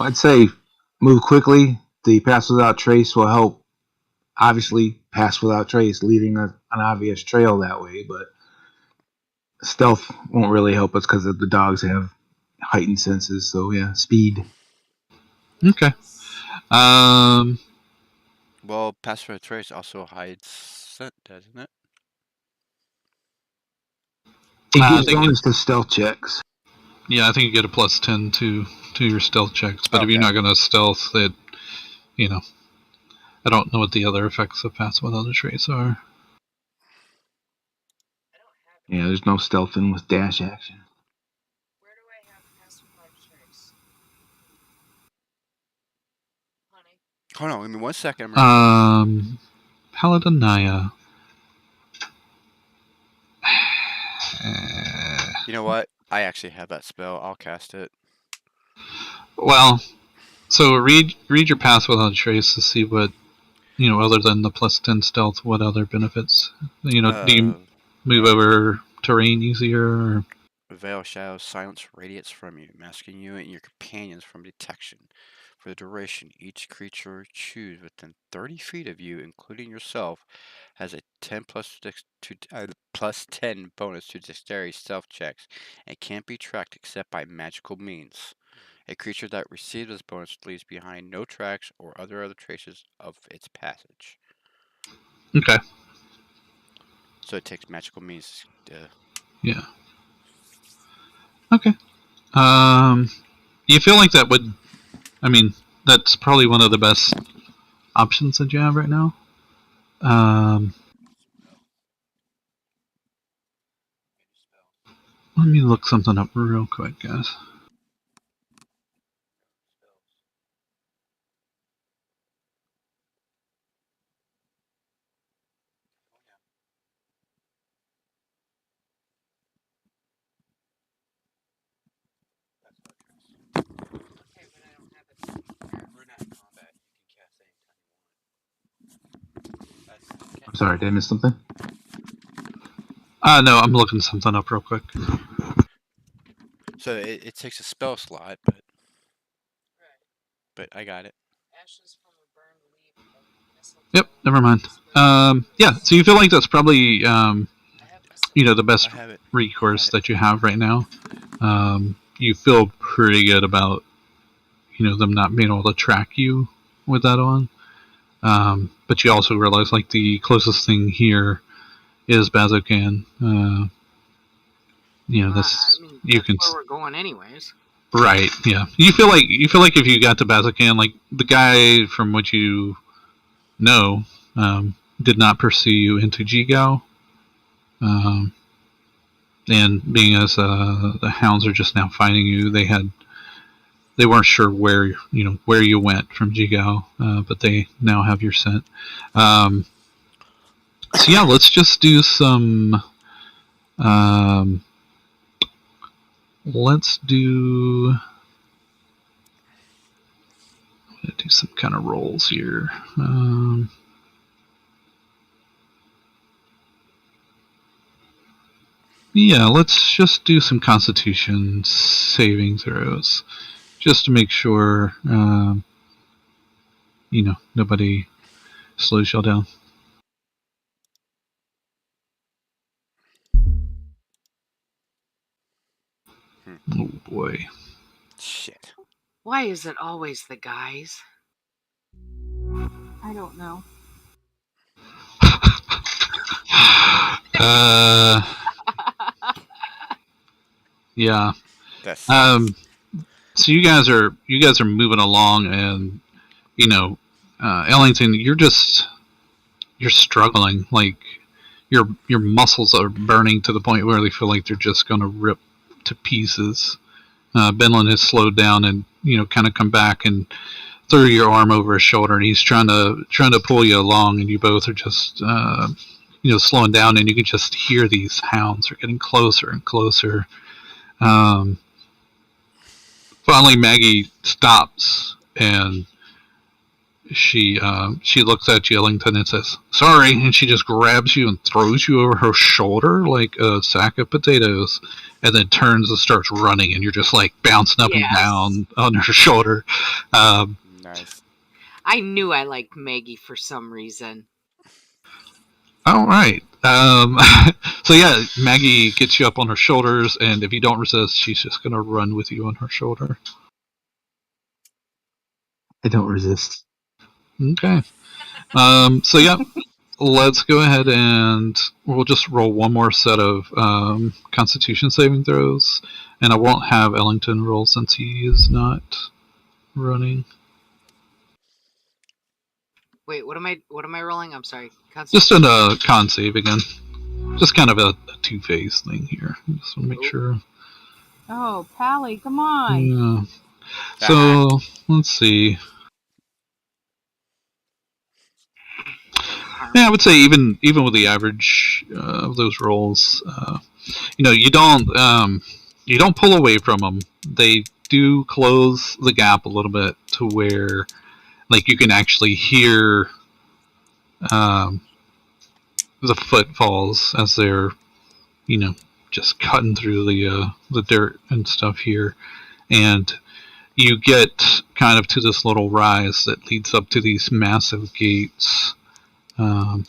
I'd say move quickly. The pass without trace will help, obviously, pass without trace, leaving an obvious trail that way, but stealth won't really help us because the dogs have heightened senses. So yeah, speed. Okay. Well, pass without a trace also hides scent, doesn't it? It gives bonus to stealth checks. Yeah, I think you get a plus 10 to your stealth checks, but if you're not going to stealth it, I don't know what the other effects of pass without a trace are. Yeah, there's no stealthing with dash action. Where do I have pass without trace? Honey. Hold on, give me 1 second. Paladinaya. You know what? I actually have that spell. I'll cast it. Well, so read your pass without a trace to see what, other than the plus 10 stealth, what other benefits? Do you move over terrain easier? Or? Veil shadows silence radiates from you, masking you and your companions from detection. For the duration, each creature choose within 30 feet of you, including yourself, has a 10 plus 10 bonus to dexterity stealth checks and can't be tracked except by magical means. A creature that receives this bonus leaves behind no tracks or other traces of its passage. Okay. So it takes magical means. Yeah. Okay. You feel like that would, that's probably one of the best options that you have right now. Let me look something up real quick, guys. We're not in combat. You can cast anytime you want. I'm sorry, did I miss something? No, I'm looking something up real quick. So it takes a spell slot, but I got it. Yep, never mind. Yeah, so you feel like that's probably the best I have it. recourse that you have right now. You feel pretty good about them not being able to track you with that on. But you also realize like the closest thing here is Bazzokan. This I mean, you that's can where we're going anyways. right. Yeah, you feel like if you got to Bazzokan, like the guy from what you know did not pursue you into Jigao. And being as the hounds are just now finding you, they weren't sure where you went from Jigao, but they now have your scent. So yeah, let's just do some. Um, let's do some kind of rolls here. Yeah, let's just do some Constitution saving throws, just to make sure nobody slows y'all down. Oh boy. Shit. Why is it always the guys? I don't know. Yeah. That's So you guys are moving along, and Ellington, you're struggling. Like your muscles are burning to the point where they feel like they're just going to rip to pieces. Benlin has slowed down and kind of come back and threw your arm over his shoulder, and he's trying to pull you along, and you both are just slowing down, and you can just hear these hounds are getting closer and closer. Finally, Maggie stops and she looks at you, Ellington, and says, "Sorry," and she just grabs you and throws you over her shoulder like a sack of potatoes, and then turns and starts running, and you're just like bouncing up and down on her shoulder. nice. I knew I liked Maggie for some reason. All right. So yeah, Maggie gets you up on her shoulders, and if you don't resist, she's just gonna run with you on her shoulder. I don't resist. Okay. So yeah, let's go ahead and we'll just roll one more set of Constitution saving throws, and I won't have Ellington roll since he is not running. Wait, what am I rolling? I'm sorry. Just a con save again. Just kind of a two-phase thing here. Just want to make sure. Oh, Pally, come on. Yeah. So let's see. Yeah, I would say even with the average of those rolls, you don't pull away from them. They do close the gap a little bit to where, like, you can actually hear the footfalls as they're, just cutting through the dirt and stuff here, and you get kind of to this little rise that leads up to these massive gates. Let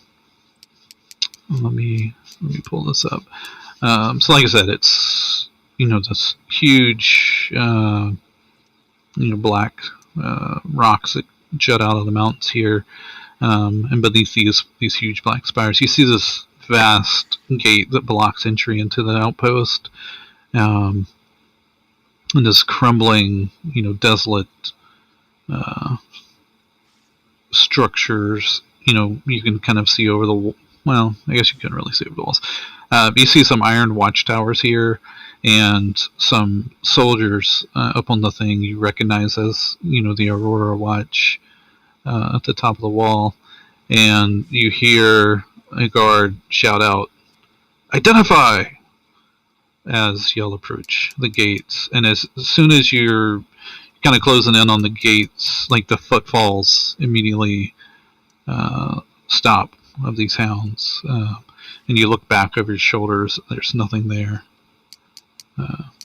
me pull this up. So, like I said, it's this huge black rocks that jut out of the mountains here, and beneath these huge black spires, you see this vast gate that blocks entry into the outpost, and this crumbling, desolate structures. You can kind of see over the I guess you couldn't really see over the walls. You see some iron watchtowers here, and some soldiers up on the thing you recognize as the Aurora Watch at the top of the wall, and you hear a guard shout out, "Identify!" as y'all approach the gates. And as soon as you're kind of closing in on the gates, like the footfalls immediately stop of these hounds, and you look back over your shoulders. There's nothing there.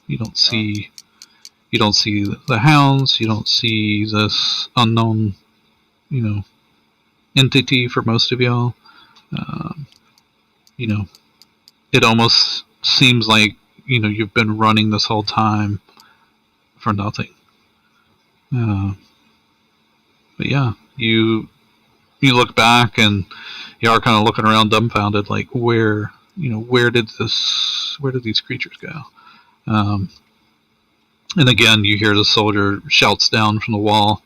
You don't see. You don't see the hounds. You don't see this unknown, entity for most of y'all. Um, you know, it almost seems like you've been running this whole time for nothing. But yeah, you look back and you are kind of looking around dumbfounded, like where did these creatures go? And again, you hear the soldier shouts down from the wall,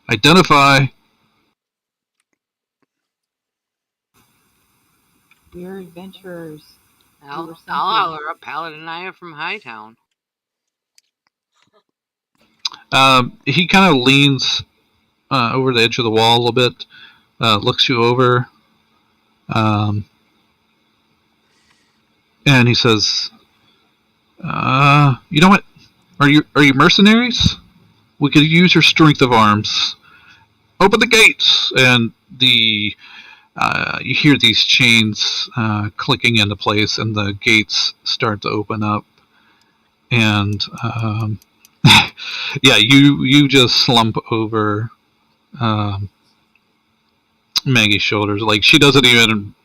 "Identify!" We're adventurers. I'll were sent I'll here. holler up Paladin and I are from Hightown. He kind of leans over the edge of the wall a little bit, looks you over, um, and he says, "You know what? Are you mercenaries? We could use your strength of arms. Open the gates!" And you hear these chains clicking into place, and the gates start to open up. And yeah, you just slump over um, Maggie's shoulders. Like, she doesn't even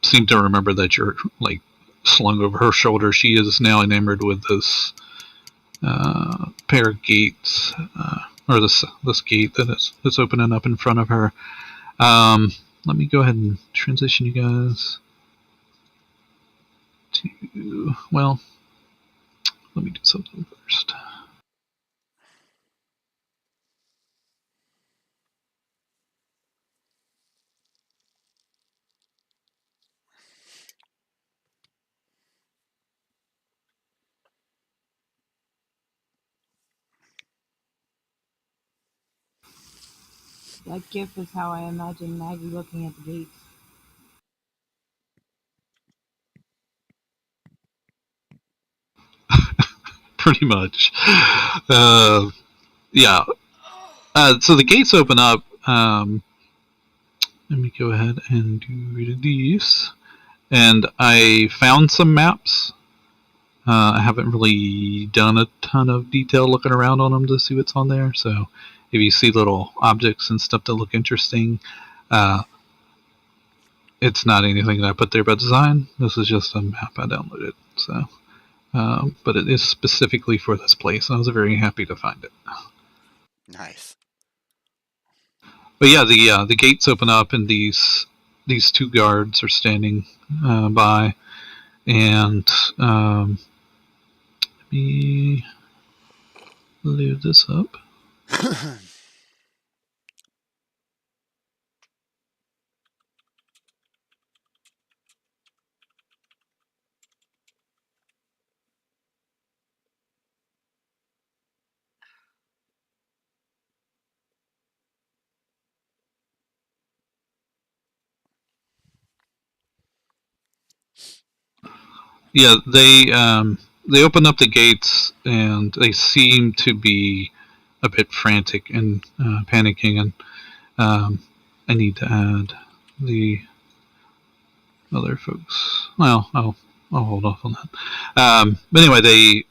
seem to remember that you're like slung over her shoulder. She is now enamored with this pair of gates, or this gate that's opening up in front of her. Let me go ahead and transition you guys to, well, let me do something first. That gif is how I imagine Maggie looking at the gates. Pretty much. Yeah. So the gates open up. Let me go ahead and do these. And I found some maps. I haven't really done a ton of detail looking around on them to see what's on there. So if you see little objects and stuff that look interesting, uh, it's not anything that I put there by design. This is just a map I downloaded. So, but it is specifically for this place, and I was very happy to find it. Nice. But yeah, the gates open up, and these two guards are standing by, and let me load this up. Yeah, they open up the gates, and they seem to be a bit frantic and panicking, and I need to add the other folks. Well, I'll hold off on that. But anyway,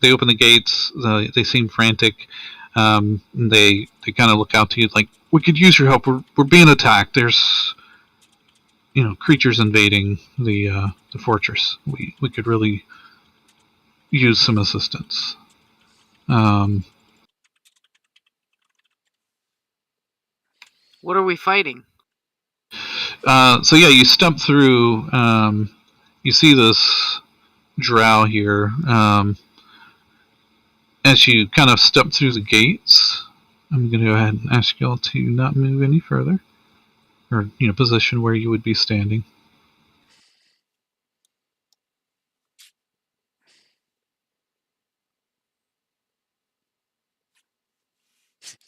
they open the gates. They seem frantic. They kind of look out to you like, "We could use your help. We're being attacked. There's creatures invading the fortress. We could really use some assistance." Um, What are we fighting? so yeah, you step through. You see this drow here. As you kind of step through the gates, I'm going to go ahead and ask y'all to not move any further, or position where you would be standing.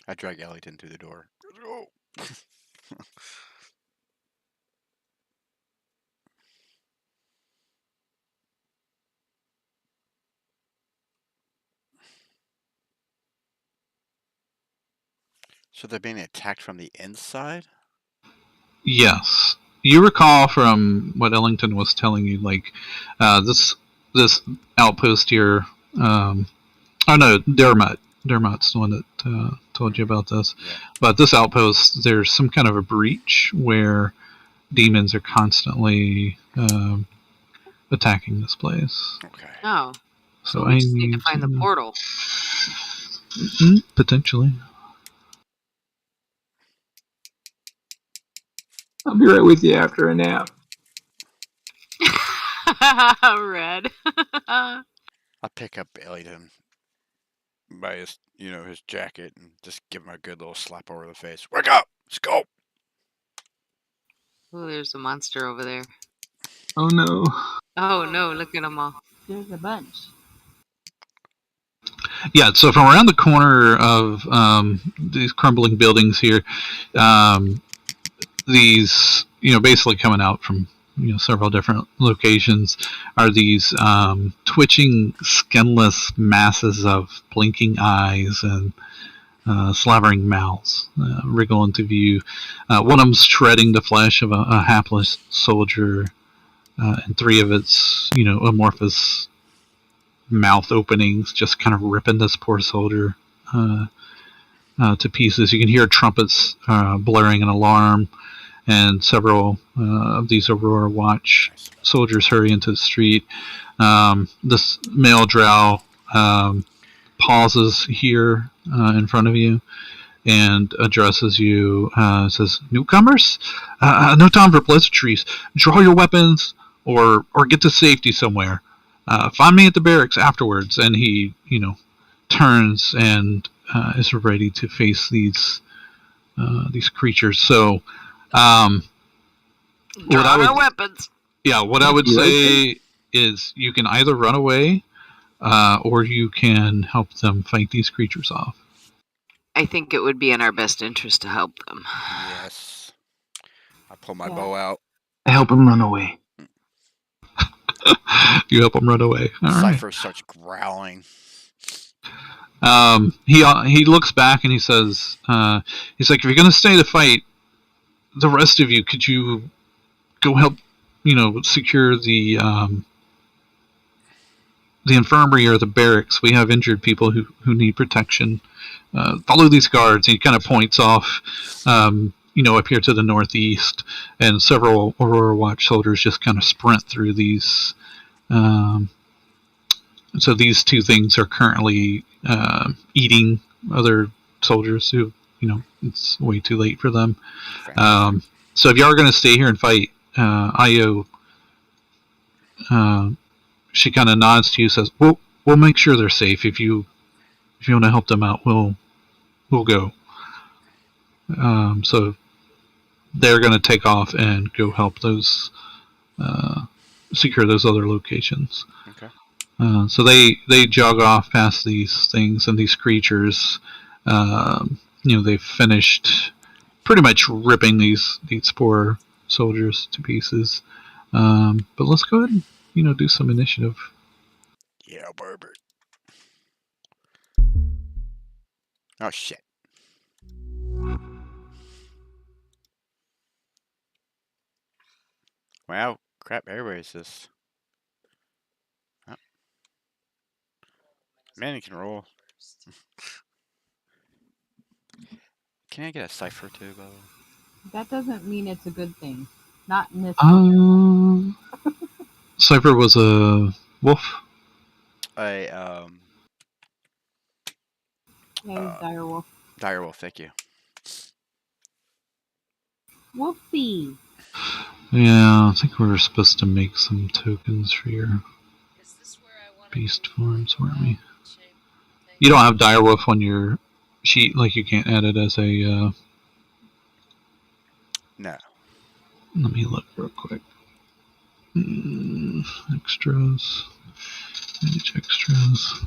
I drag Ellington through the door. Let's go. So they're being attacked from the inside? Yes. You recall from what Ellington was telling you, like this outpost here. Oh no, Dermot. Dermot's the one that told you about this. Yeah. But this outpost, there's some kind of a breach where demons are constantly attacking this place. Okay. Oh, So so I we just need to find the portal. Potentially. I'll be right with you after a nap. Red. I pick up Ellington by his, his jacket and just give him a good little slap over the face. Wake up! Let's go! Oh, there's a monster over there. Oh no. Oh no, look at them all. There's a bunch. Yeah, so from around the corner of these crumbling buildings here, these, basically coming out from, several different locations, are these twitching, skinless masses of blinking eyes and slavering mouths wriggle into view. One of them's shredding the flesh of a hapless soldier, and three of its, amorphous mouth openings just kind of ripping this poor soldier to pieces. You can hear trumpets blaring an alarm, and several of these Aurora Watch soldiers hurry into the street. This male drow pauses here in front of you and addresses you. Says, "Newcomers, no time for pleasantries. Draw your weapons or get to safety somewhere. Find me at the barracks afterwards." And he, turns and is ready to face these creatures. So, Draw our weapons. Yeah, what I would say is you can either run away or you can help them fight these creatures off. I think it would be in our best interest to help them. Yes. I pull my bow out. I help him run away. You help them run away. All Cypher right. starts growling. He looks back and he says, he's like, if you're going to stay to fight, the rest of you, could you go help, secure the infirmary or the barracks? We have injured people who need protection. Follow these guards. And he kind of points off, up here to the northeast, and several Aurora Watch soldiers just kind of sprint through these. So these two things are currently eating other soldiers who, it's way too late for them. So if you are going to stay here and fight, Io, she kind of nods to you, says, "We'll make sure they're safe. If you want to help them out, we'll go." So they're going to take off and go help those secure those other locations. Okay. So they jog off past these things and these creatures. They've finished pretty much ripping these poor soldiers to pieces. But let's go ahead and do some initiative. Yeah, Barbert. Oh shit. Wow, crap, everybody's just... Oh. Man, you can roll. Can I get a cipher too, by the way? That doesn't mean it's a good thing. Not in this. Cypher was a wolf. Yeah, direwolf. Direwolf, thank you. Wolfie. Yeah, I think we were supposed to make some tokens for your beast forms, weren't we? You don't have direwolf on your sheet, like you can't add it as a... No. Let me look real quick. Extras. Manage extras.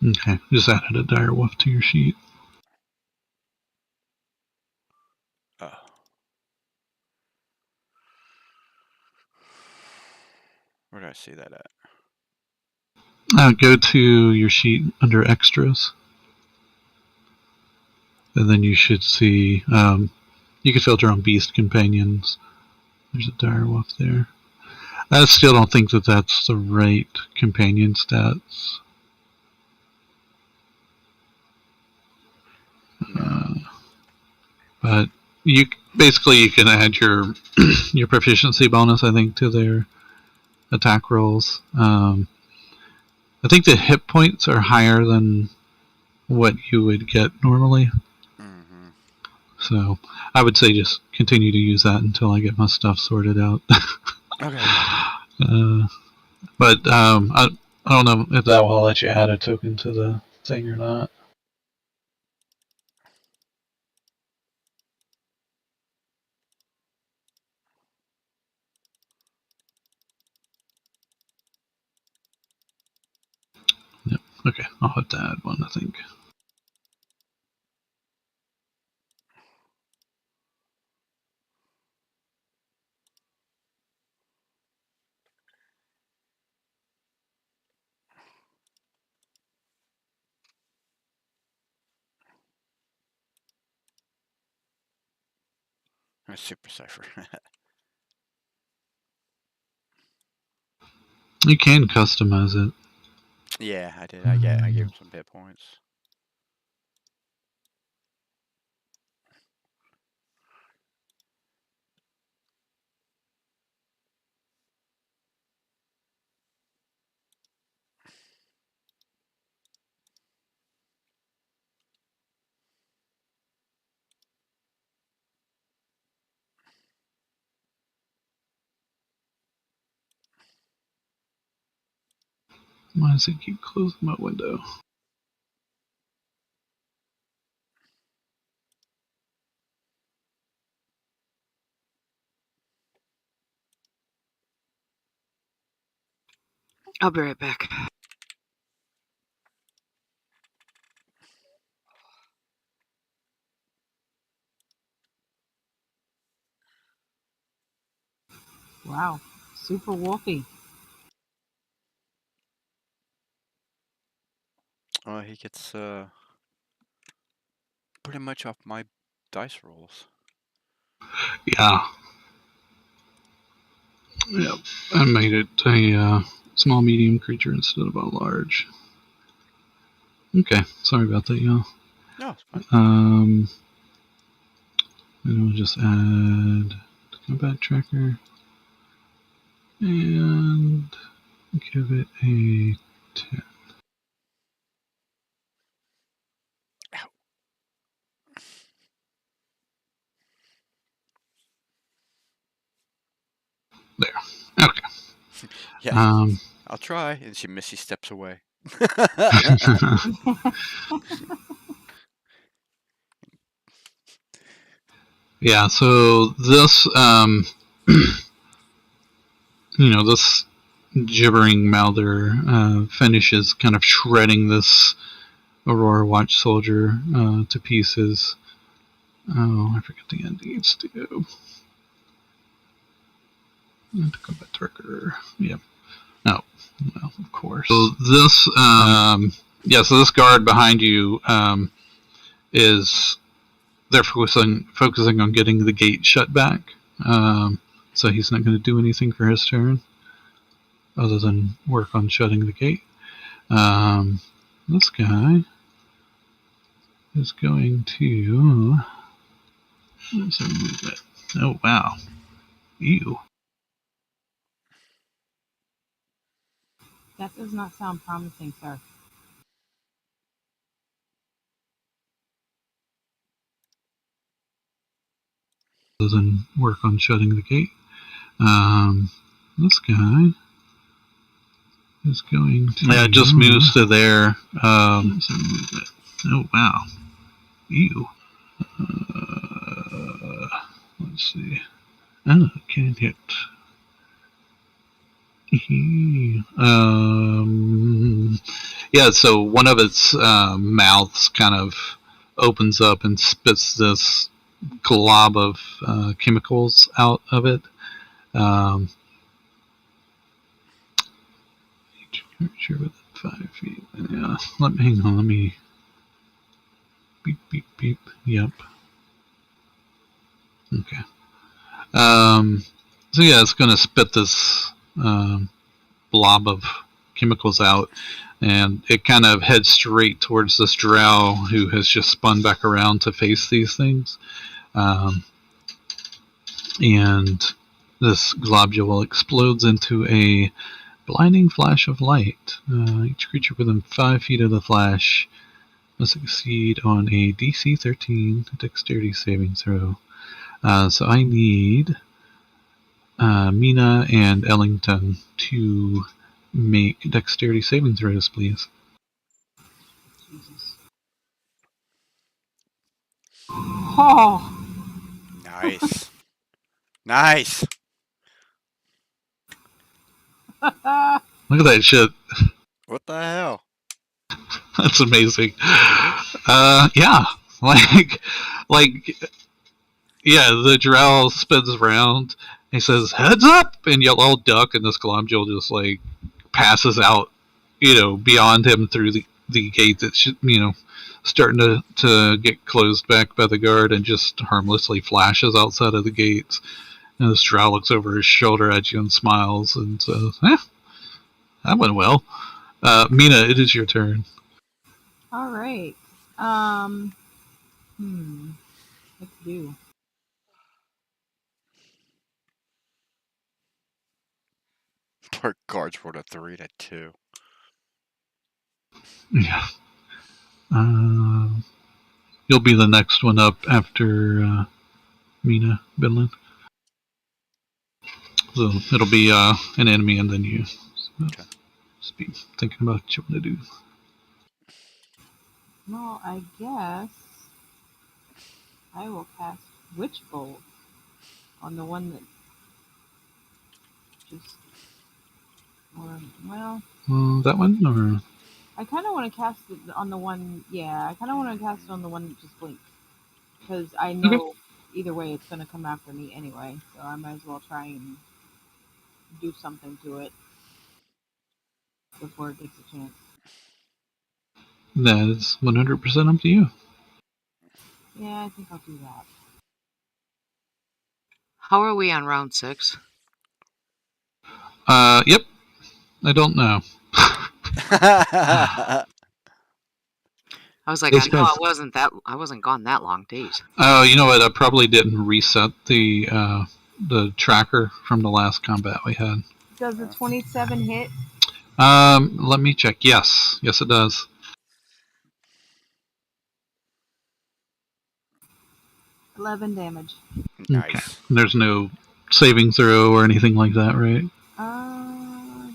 Okay, just added a dire wolf to your sheet. Oh. Where did I see that at? Go to your sheet under extras, and then you should see. You can filter on beast companions. There's a dire wolf there. I still don't think that that's the right companion stats. No. But you can add your your proficiency bonus, I think, to their attack rolls. I think the hit points are higher than what you would get normally. Mm-hmm. So I would say just continue to use that until I get my stuff sorted out. Okay. But I don't know if that will let you add a token to the thing or not. Yep. Okay, I'll have to add one, I think. A super cipher. You can customize it. Yeah, I did. I gave him some hit points. Why does it keep closing my window? I'll be right back. Wow, super wolfy. Oh, he gets pretty much off my dice rolls. Yeah. Yep. I made it a small medium creature instead of a large. Okay, sorry about that, y'all. No, it's fine. And we'll just add the combat tracker and give it a 10. Ow. There. Okay. Yeah, I'll try. And she missy steps away. Yeah, so this, this gibbering mouther finishes kind of shredding this Aurora Watch soldier to pieces. Oh, I forget the endings too. And combat tracker. Yep. Oh, well, of course. So this, so this guard behind you is they're focusing on getting the gate shut back. So he's not going to do anything for his turn, other than work on shutting the gate. This guy is going to. Where's their movement? Oh wow! Ew. That does not sound promising, sir. Other than work on shutting the gate. This guy is going to. Yeah, it just moves to there. Oh wow! Ew. Let's see. Oh, can't hit. Yeah, so one of its mouths kind of opens up and spits this glob of chemicals out of it. Sure, within 5 feet. Yeah, hang on. Let me. Beep beep beep. Yep. Okay. So yeah, it's gonna spit this blob of chemicals out, and it kind of heads straight towards this drow who has just spun back around to face these things. And this globule explodes into a blinding flash of light. Each creature within 5 feet of the flash must succeed on a DC 13 dexterity saving throw. So I need Mina and Ellington to make dexterity saving throws, please. Jesus. Oh. Nice. Nice. Look at that shit. What the hell? That's amazing. Yeah, like, yeah, the drow spins around. He says, "Heads up!" And you'll all duck, and this globule just like passes out, beyond him through the gate that's starting to get closed back by the guard, and just harmlessly flashes outside of the gates. And this drow looks over his shoulder at you and smiles and says, "That went well." Mina, it is your turn. All right. What to do? Our guards rolled a 3 to 2. Yeah. You'll be the next one up after Mina, Binland. So it'll be an enemy and then you. So Okay. just be thinking about what you want to do. Well, I guess I will cast Witch Bolt on the one that just. That one? Or? I kind of want to cast it on the one. Yeah, I kind of want to cast it on the one that just blinks. Because I know either way it's going to come after me anyway. So I might as well try and do something to it before it gets a chance. That is 100% up to you. Yeah, I think I'll do that. How are we on round 6? Yep. I don't know. I was like, It's I know been- I wasn't gone that long. Days. Oh, you know what? I probably didn't reset the tracker from the last combat we had. Does a 27 hit? Let me check. Yes, it does. 11 damage. Nice. Okay. There's no saving throw or anything like that, right?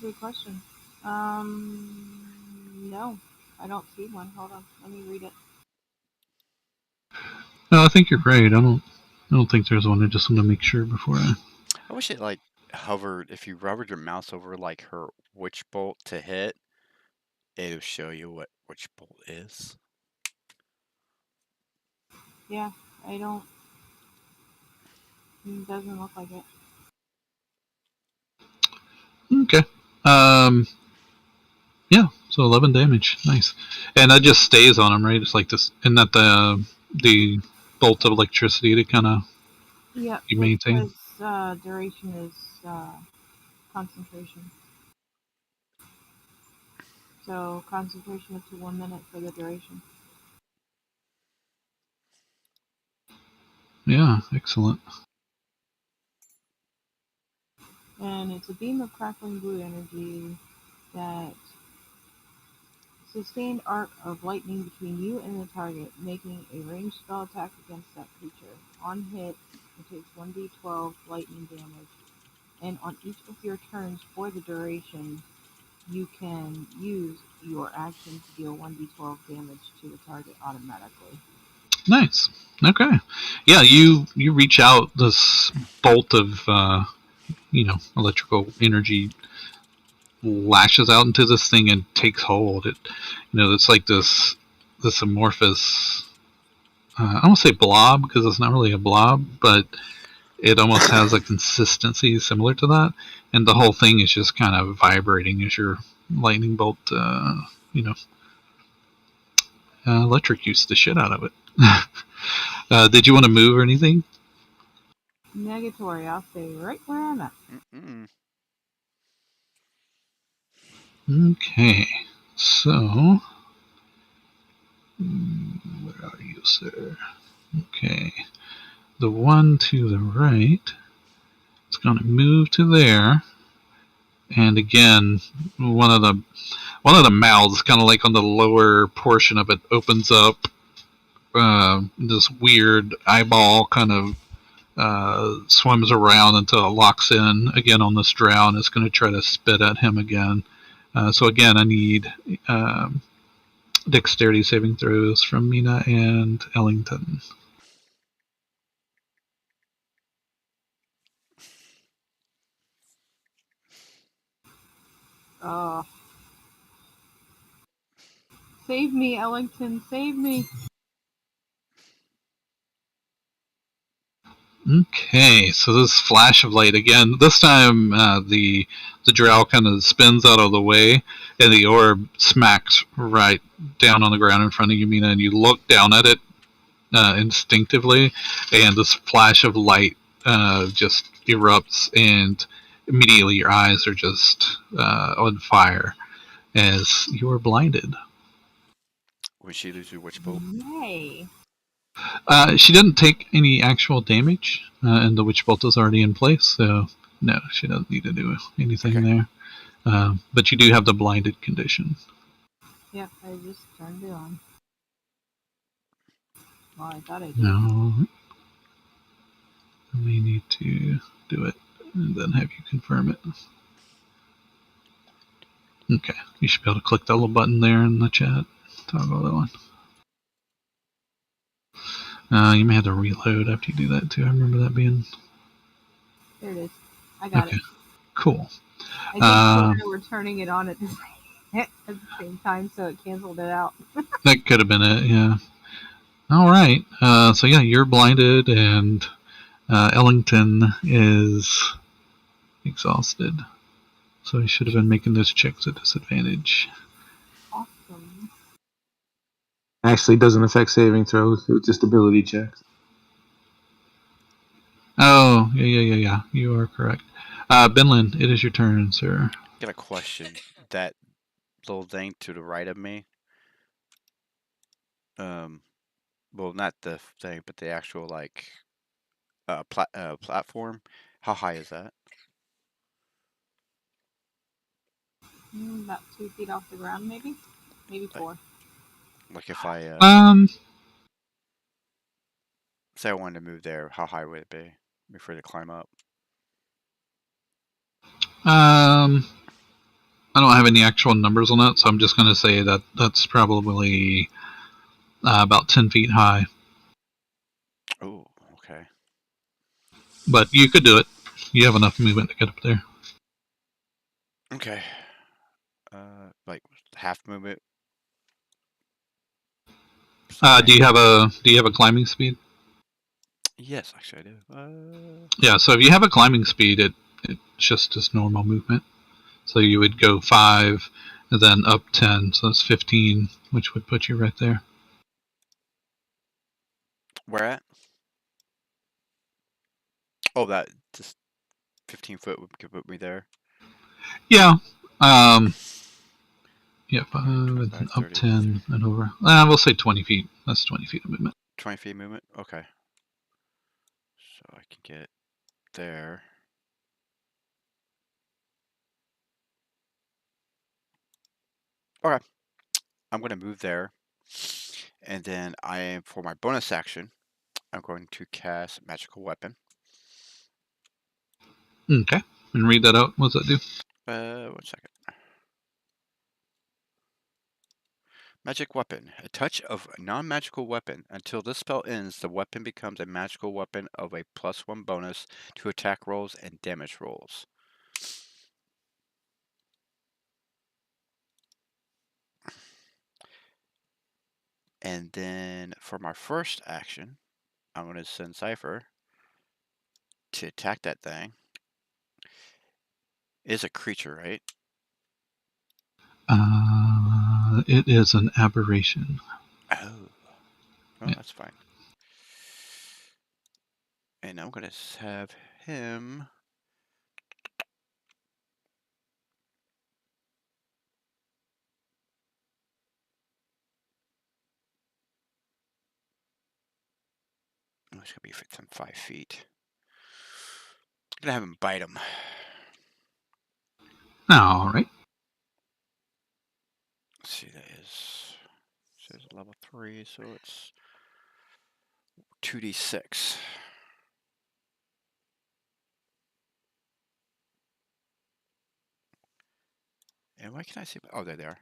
Good question. No, I don't see one. Hold on, let me read it. No, I think you're right. I don't think there's one. I just want to make sure before I. I wish it like hovered. If you hovered your mouse over like her witch bolt to hit, it'll show you what witch bolt is. Yeah, I don't. It doesn't look like it. Okay. Yeah. So 11 damage. Nice. And that just stays on him, right? It's like this. Isn't that the bolt of electricity to kind of Yeah, you maintain? because duration is concentration. So concentration up to 1 minute for the duration. Yeah. Excellent. And it's a beam of crackling blue energy that sustained arc of lightning between you and the target, making a ranged spell attack against that creature. On hit, it takes 1d12 lightning damage, and on each of your turns for the duration, you can use your action to deal 1d12 damage to the target automatically. Nice. Okay. Yeah. You reach out this bolt of electrical energy lashes out into this thing and takes hold. It's like this amorphous. I don't say blob because it's not really a blob, but it almost has a consistency similar to that, and the whole thing is just kind of vibrating as your lightning bolt, electrocutes the shit out of it. Did you want to move or anything? Negatory. I'll stay right where I'm at. Mm-mm. Okay, so where are you, sir? Okay, the one to the right is going to move to there, and again, one of the mouths, kind of like on the lower portion of it, opens up. This weird eyeball kind of swims around until it locks in again on this drow, and it's going to try to spit at him again. So again, I need dexterity saving throws from Mina and Ellington. Oh. Save me, Ellington. Save me. Okay, so this flash of light again. This time, the drow kind of spins out of the way, and the orb smacks right down on the ground in front of you, Mina. And you look down at it instinctively, and this flash of light just erupts, and immediately your eyes are just on fire as you are blinded. When she loses her witch bolt. Yay. She didn't take any actual damage, and the witch bolt is already in place, so no, she doesn't need to do anything there. But you do have the blinded condition. Yep, I just turned it on. Well, I thought I did. No. I may need to do it and then have you confirm it. Okay, you should be able to click that little button there in the chat. Toggle that one. You may have to reload after you do that too. I remember that being. There it is. I got it. Cool. I think Twitter were turning it on at the same time, so it canceled it out. That could have been it, yeah. All right. So yeah, you're blinded, and Ellington is exhausted. So he should have been making those checks at disadvantage. Awesome. Actually, doesn't affect saving throws. It's just ability checks. Oh, yeah. You are correct. Benlin, it is your turn, sir. Got a question. That little thing to the right of me. Well, not the thing, but the actual platform. How high is that? About 2 feet off the ground, maybe? Maybe 4. Like if I say I wanted to move there, how high would it be before to climb up? I don't have any actual numbers on that, so I'm just going to say that that's probably about 10 feet high. Oh, okay. But you could do it. You have enough movement to get up there. Okay. Like half movement. Do you have a climbing speed? Yes, actually I do. Yeah, so if you have a climbing speed, it's just as normal movement. So you would go 5, and then up 10, so that's 15, which would put you right there. Where at? Oh, that just 15 foot would put me there. Yeah. Yeah, 5, 25, and up 30, 10, and over. We'll say 20 feet. That's 20 feet of movement. 20 feet movement? Okay. So I can get there. Okay. I'm going to move there. And then for my bonus action, I'm going to cast Magical Weapon. Okay. And read that out. What does that do? 1 second. Magic Weapon. A touch of a non-magical weapon. Until this spell ends, the weapon becomes a magical weapon of a +1 bonus to attack rolls and damage rolls. And then for my first action, I'm going to send Cypher to attack that thing. It's a creature, right? It is an aberration. Oh, Yeah. that's fine. And I'm going to have him. Oh, it's going to be within 5 feet. I'm going to have him bite him. All right. Let's see, that is. It says level 3, so it's 2d6. And why can I see? Oh, there they are.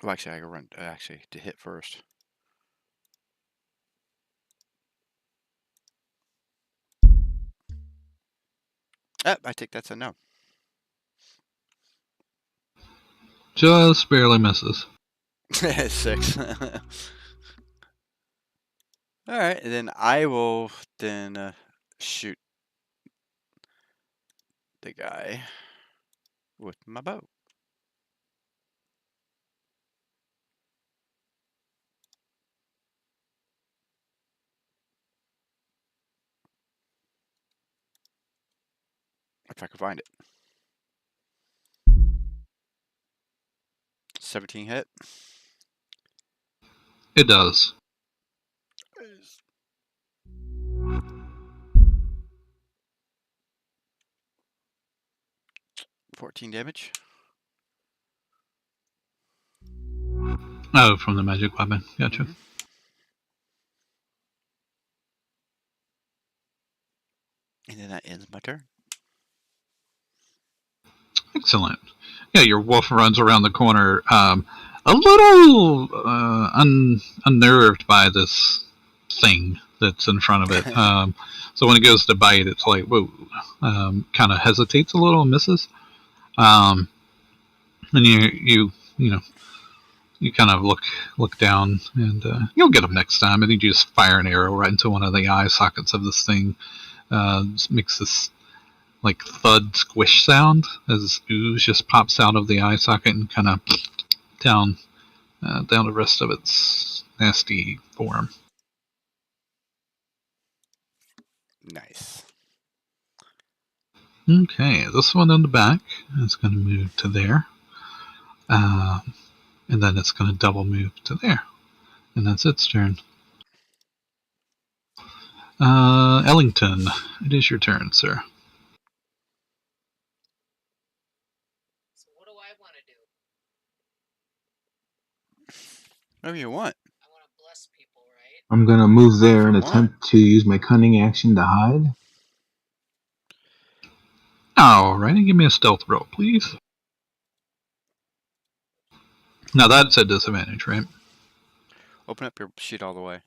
Well, actually, I gotta run to hit first. I think that's a no. Just barely misses. 6. All right, and then I will then shoot the guy with my bow. If I can find it. 17 hit. It does. 14 damage. Oh, from the magic weapon. Gotcha. Mhm. And then that ends my turn. Excellent. Yeah, your wolf runs around the corner, a little unnerved by this thing that's in front of it. So when it goes to bite, it's like, whoa, kind of hesitates a little and misses. And you kind of look down, and you'll get them next time. And you just fire an arrow right into one of the eye sockets of this thing. Makes this like thud squish sound as ooze just pops out of the eye socket and kind of down the rest of its nasty form. Nice. Okay, this one on the back is going to move to there. And then it's going to double move to there. And that's its turn. Ellington, it is your turn, sir. So what do I want to do? Whatever you want. I want to bless people, right? I'm gonna move there and If you attempt to use my cunning action to hide. Alrighty, give me a stealth roll, please. Now that's a disadvantage, right? Open up your sheet all the way.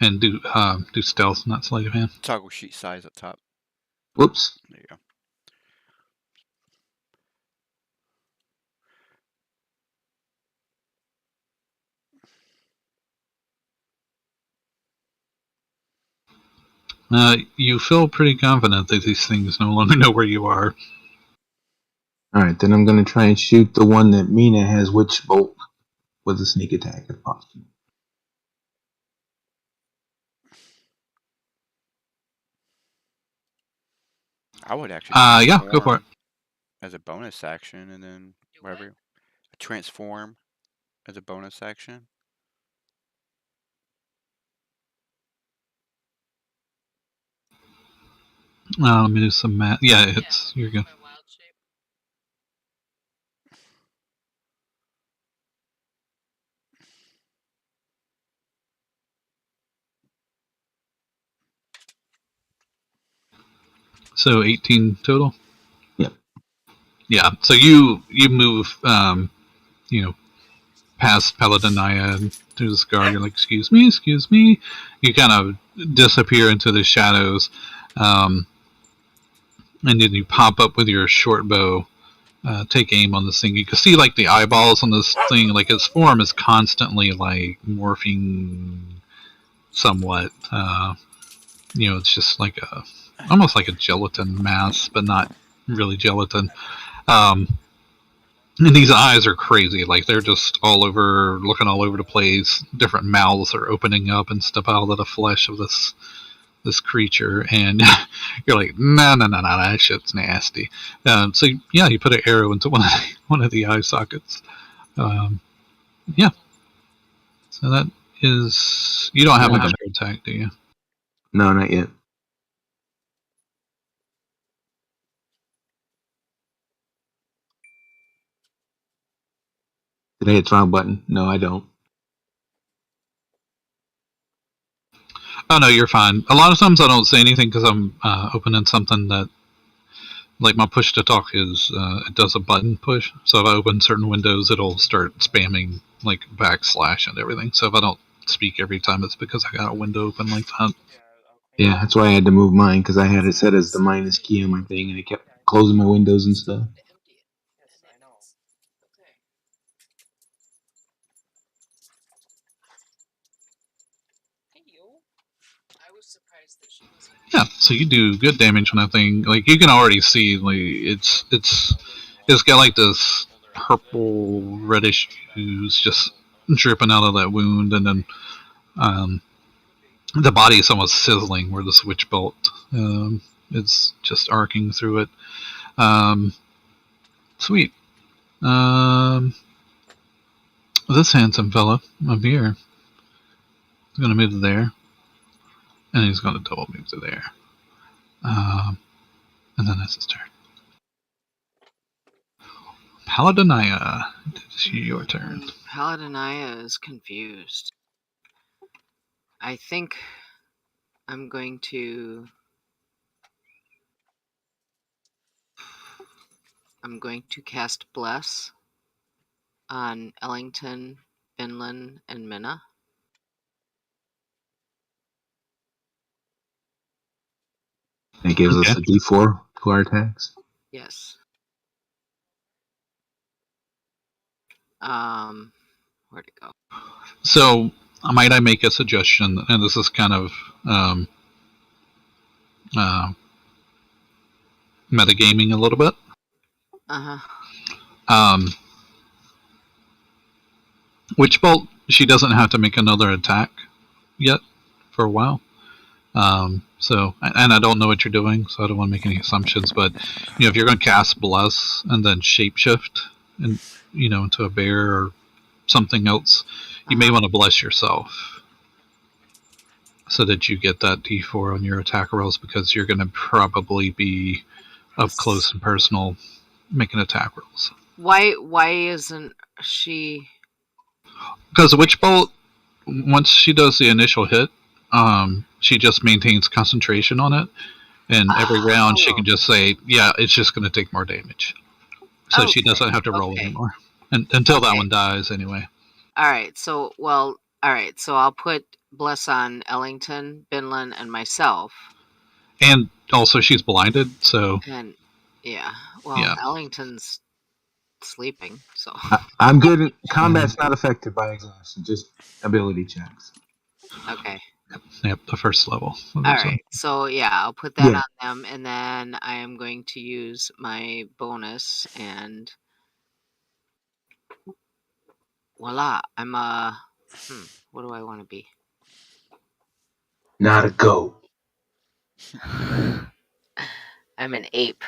And do stealth, not sleight of hand. Toggle sheet size up top. Whoops. There you go. You feel pretty confident that these things no longer know where you are. Alright, then I'm gonna try and shoot the one that Mina has Witch Bolt with a sneak attack if possible. I would actually Yeah, go for it. as a bonus action, and then whatever. Transform as a bonus action. Let me do some math. Yeah, you're good. My wild shape. So 18 total. Yep. Yeah. So you move, past Paladinaya and through this guard. You're like, excuse me, excuse me. You kind of disappear into the shadows, and then you pop up with your short bow. Take aim on this thing. You can see like the eyeballs on this thing. Like its form is constantly like morphing somewhat. It's just like almost like a gelatin mass, but not really gelatin. Um, and these eyes are crazy. Like they're just all over, looking all over the place. Different mouths are opening up and stuff out of the flesh of this creature, and you're like, no, no, no, no, that shit's nasty. So yeah, you put an arrow into one of the eye sockets. Um, yeah. So that is. You don't have an extra attack, do you? No, not yet. Did I hit the wrong button? No, I don't. Oh no, you're fine. A lot of times I don't say anything because I'm opening something that, like my push to talk is, it does a button push. So if I open certain windows, it'll start spamming like backslash and everything. So if I don't speak every time, it's because I got a window open like that. Yeah, that's why I had to move mine because I had it set as the minus key on my thing, and it kept closing my windows and stuff. Yeah, so you do good damage on that thing. Like you can already see, like it's got like this purple reddish ooze just dripping out of that wound, and then um, the body is almost sizzling where the switch belt is just arcing through it. Sweet. Um, this handsome fella up here is going to move to there, and he's going to double move to there. And then that's his turn. Paladinaya, it's your turn. Paladinaya is confused. I think I'm going to cast Bless on Ellington, Finland, and Minna. It gives us a D4 to our attacks. Yes. Where'd it go? So, might I make a suggestion? And this is kind of metagaming a little bit. Witchbolt, she doesn't have to make another attack yet for a while. So, and I don't know what you're doing, so I don't want to make any assumptions. But if you're going to cast Bless and then Shapeshift, and into a bear or something else, you may want to bless yourself so that you get that D4 on your attack rolls, because you're going to probably be up close and personal making attack rolls. Why isn't she? Because Witchbolt, once she does the initial hit, she just maintains concentration on it, and every round she can just say, yeah, it's just going to take more damage. So she doesn't have to roll anymore. Until that one dies, anyway. Alright, so I'll put Bless on Ellington, Binland, and myself. And also she's blinded, so... And, Ellington's sleeping, so... I'm good. Combat's not affected by exhaustion, just ability checks. Okay. Yep, the first level. Alright, so I'll put that on them, and then I am going to use my bonus, and voila, I'm what do I want to be? Not a goat. I'm an ape.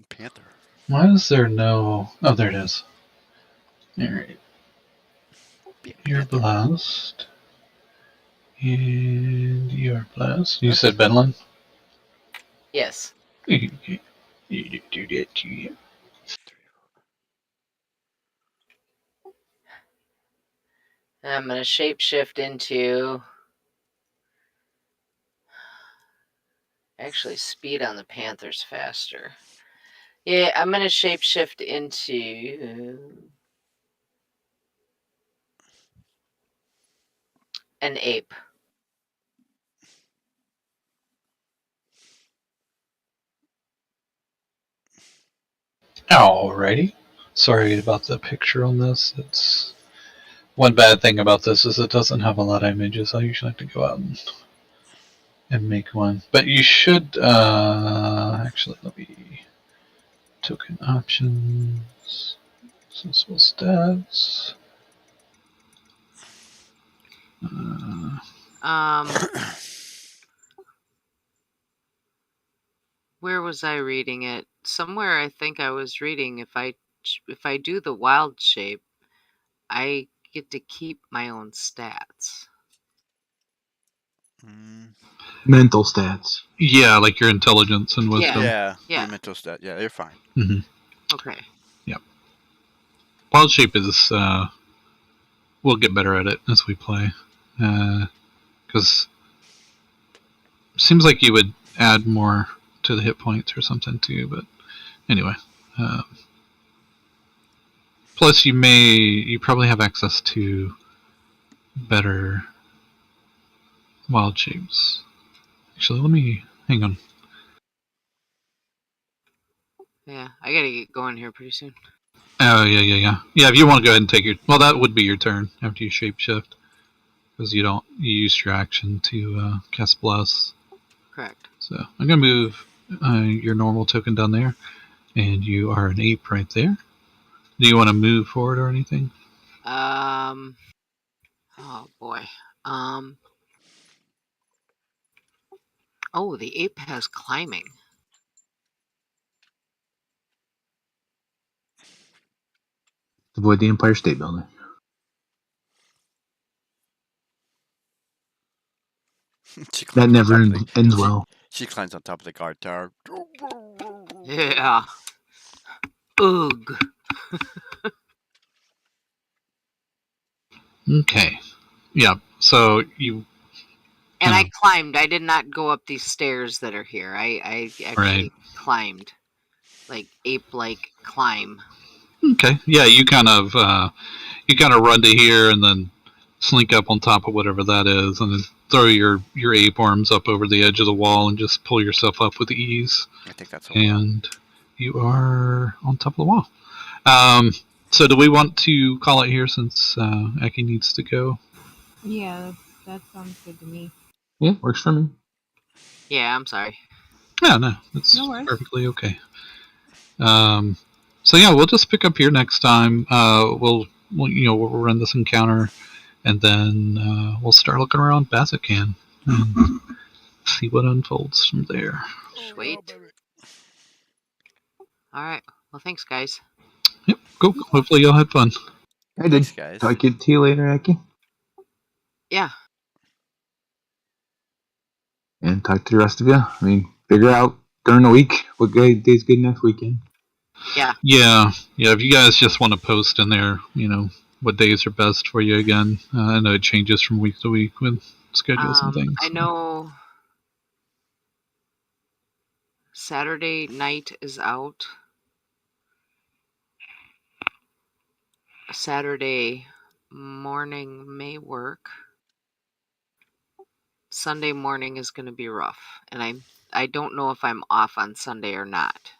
Panther. Why is there no... Oh, there it is. Alright. You're blessed. And you're blessed. You said Benlin? Yes. You do that to you. I'm going to shapeshift into... Actually, speed on the Panther's faster. Yeah, I'm going to shapeshift into... an ape. Alrighty. Sorry about the picture on this. It's one bad thing about this is it doesn't have a lot of images. I usually have to go out and make one. But you should actually let me token options. Sensible stats. Where was I reading it? Somewhere I think I was reading if I do the wild shape, I get to keep my own stats. Mental stats. Yeah, like your intelligence and wisdom. Yeah, Yeah. your mental stat. Yeah, you're fine. Mm-hmm. Okay. Yep. Wild shape is we'll get better at it as we play, because seems like you would add more to the hit points or something too. But anyway, plus you probably have access to better wild shapes. Actually, let me hang on. Yeah, I gotta get going here pretty soon. Oh yeah. If you want to go ahead and take that would be your turn after you shapeshift, because you use your action to cast bless. Correct. So I'm gonna move your normal token down there, and you are an ape right there. Do you want to move forward or anything? Oh boy. Oh, the ape has climbing. Avoid the Empire State Building. That never ends well. She climbs on top of the guard tower. Yeah. Ugh. Okay. Yeah. So you. And I climbed. I did not go up these stairs that are here. I actually climbed, like ape-like climb. Okay. Yeah. You kind of run to here and then slink up on top of whatever that is, and then throw your ape arms up over the edge of the wall and just pull yourself up with ease. I think that's and you are on top of the wall. So do we want to call it here since Aki needs to go? Yeah, that sounds good to me. Yeah, works for me. Yeah, I'm sorry. Yeah, no, that's No worries. perfectly okay. So yeah, we'll just pick up here next time. We'll run this encounter, and then we'll start looking around Bazican and see what unfolds from there. Sweet. All right. Well, thanks, guys. Yep, cool. Hopefully you'll have fun. I did. Thanks, guys. Talk to you later, Aki. Yeah. And talk to the rest of you. I mean, figure out during the week what day's good next weekend. Yeah. Yeah. If you guys just want to post in there, what days are best for you again. I know it changes from week to week with schedules and things. I know Saturday night is out. Saturday morning may work. Sunday morning is going to be rough, and I don't know if I'm off on Sunday or not.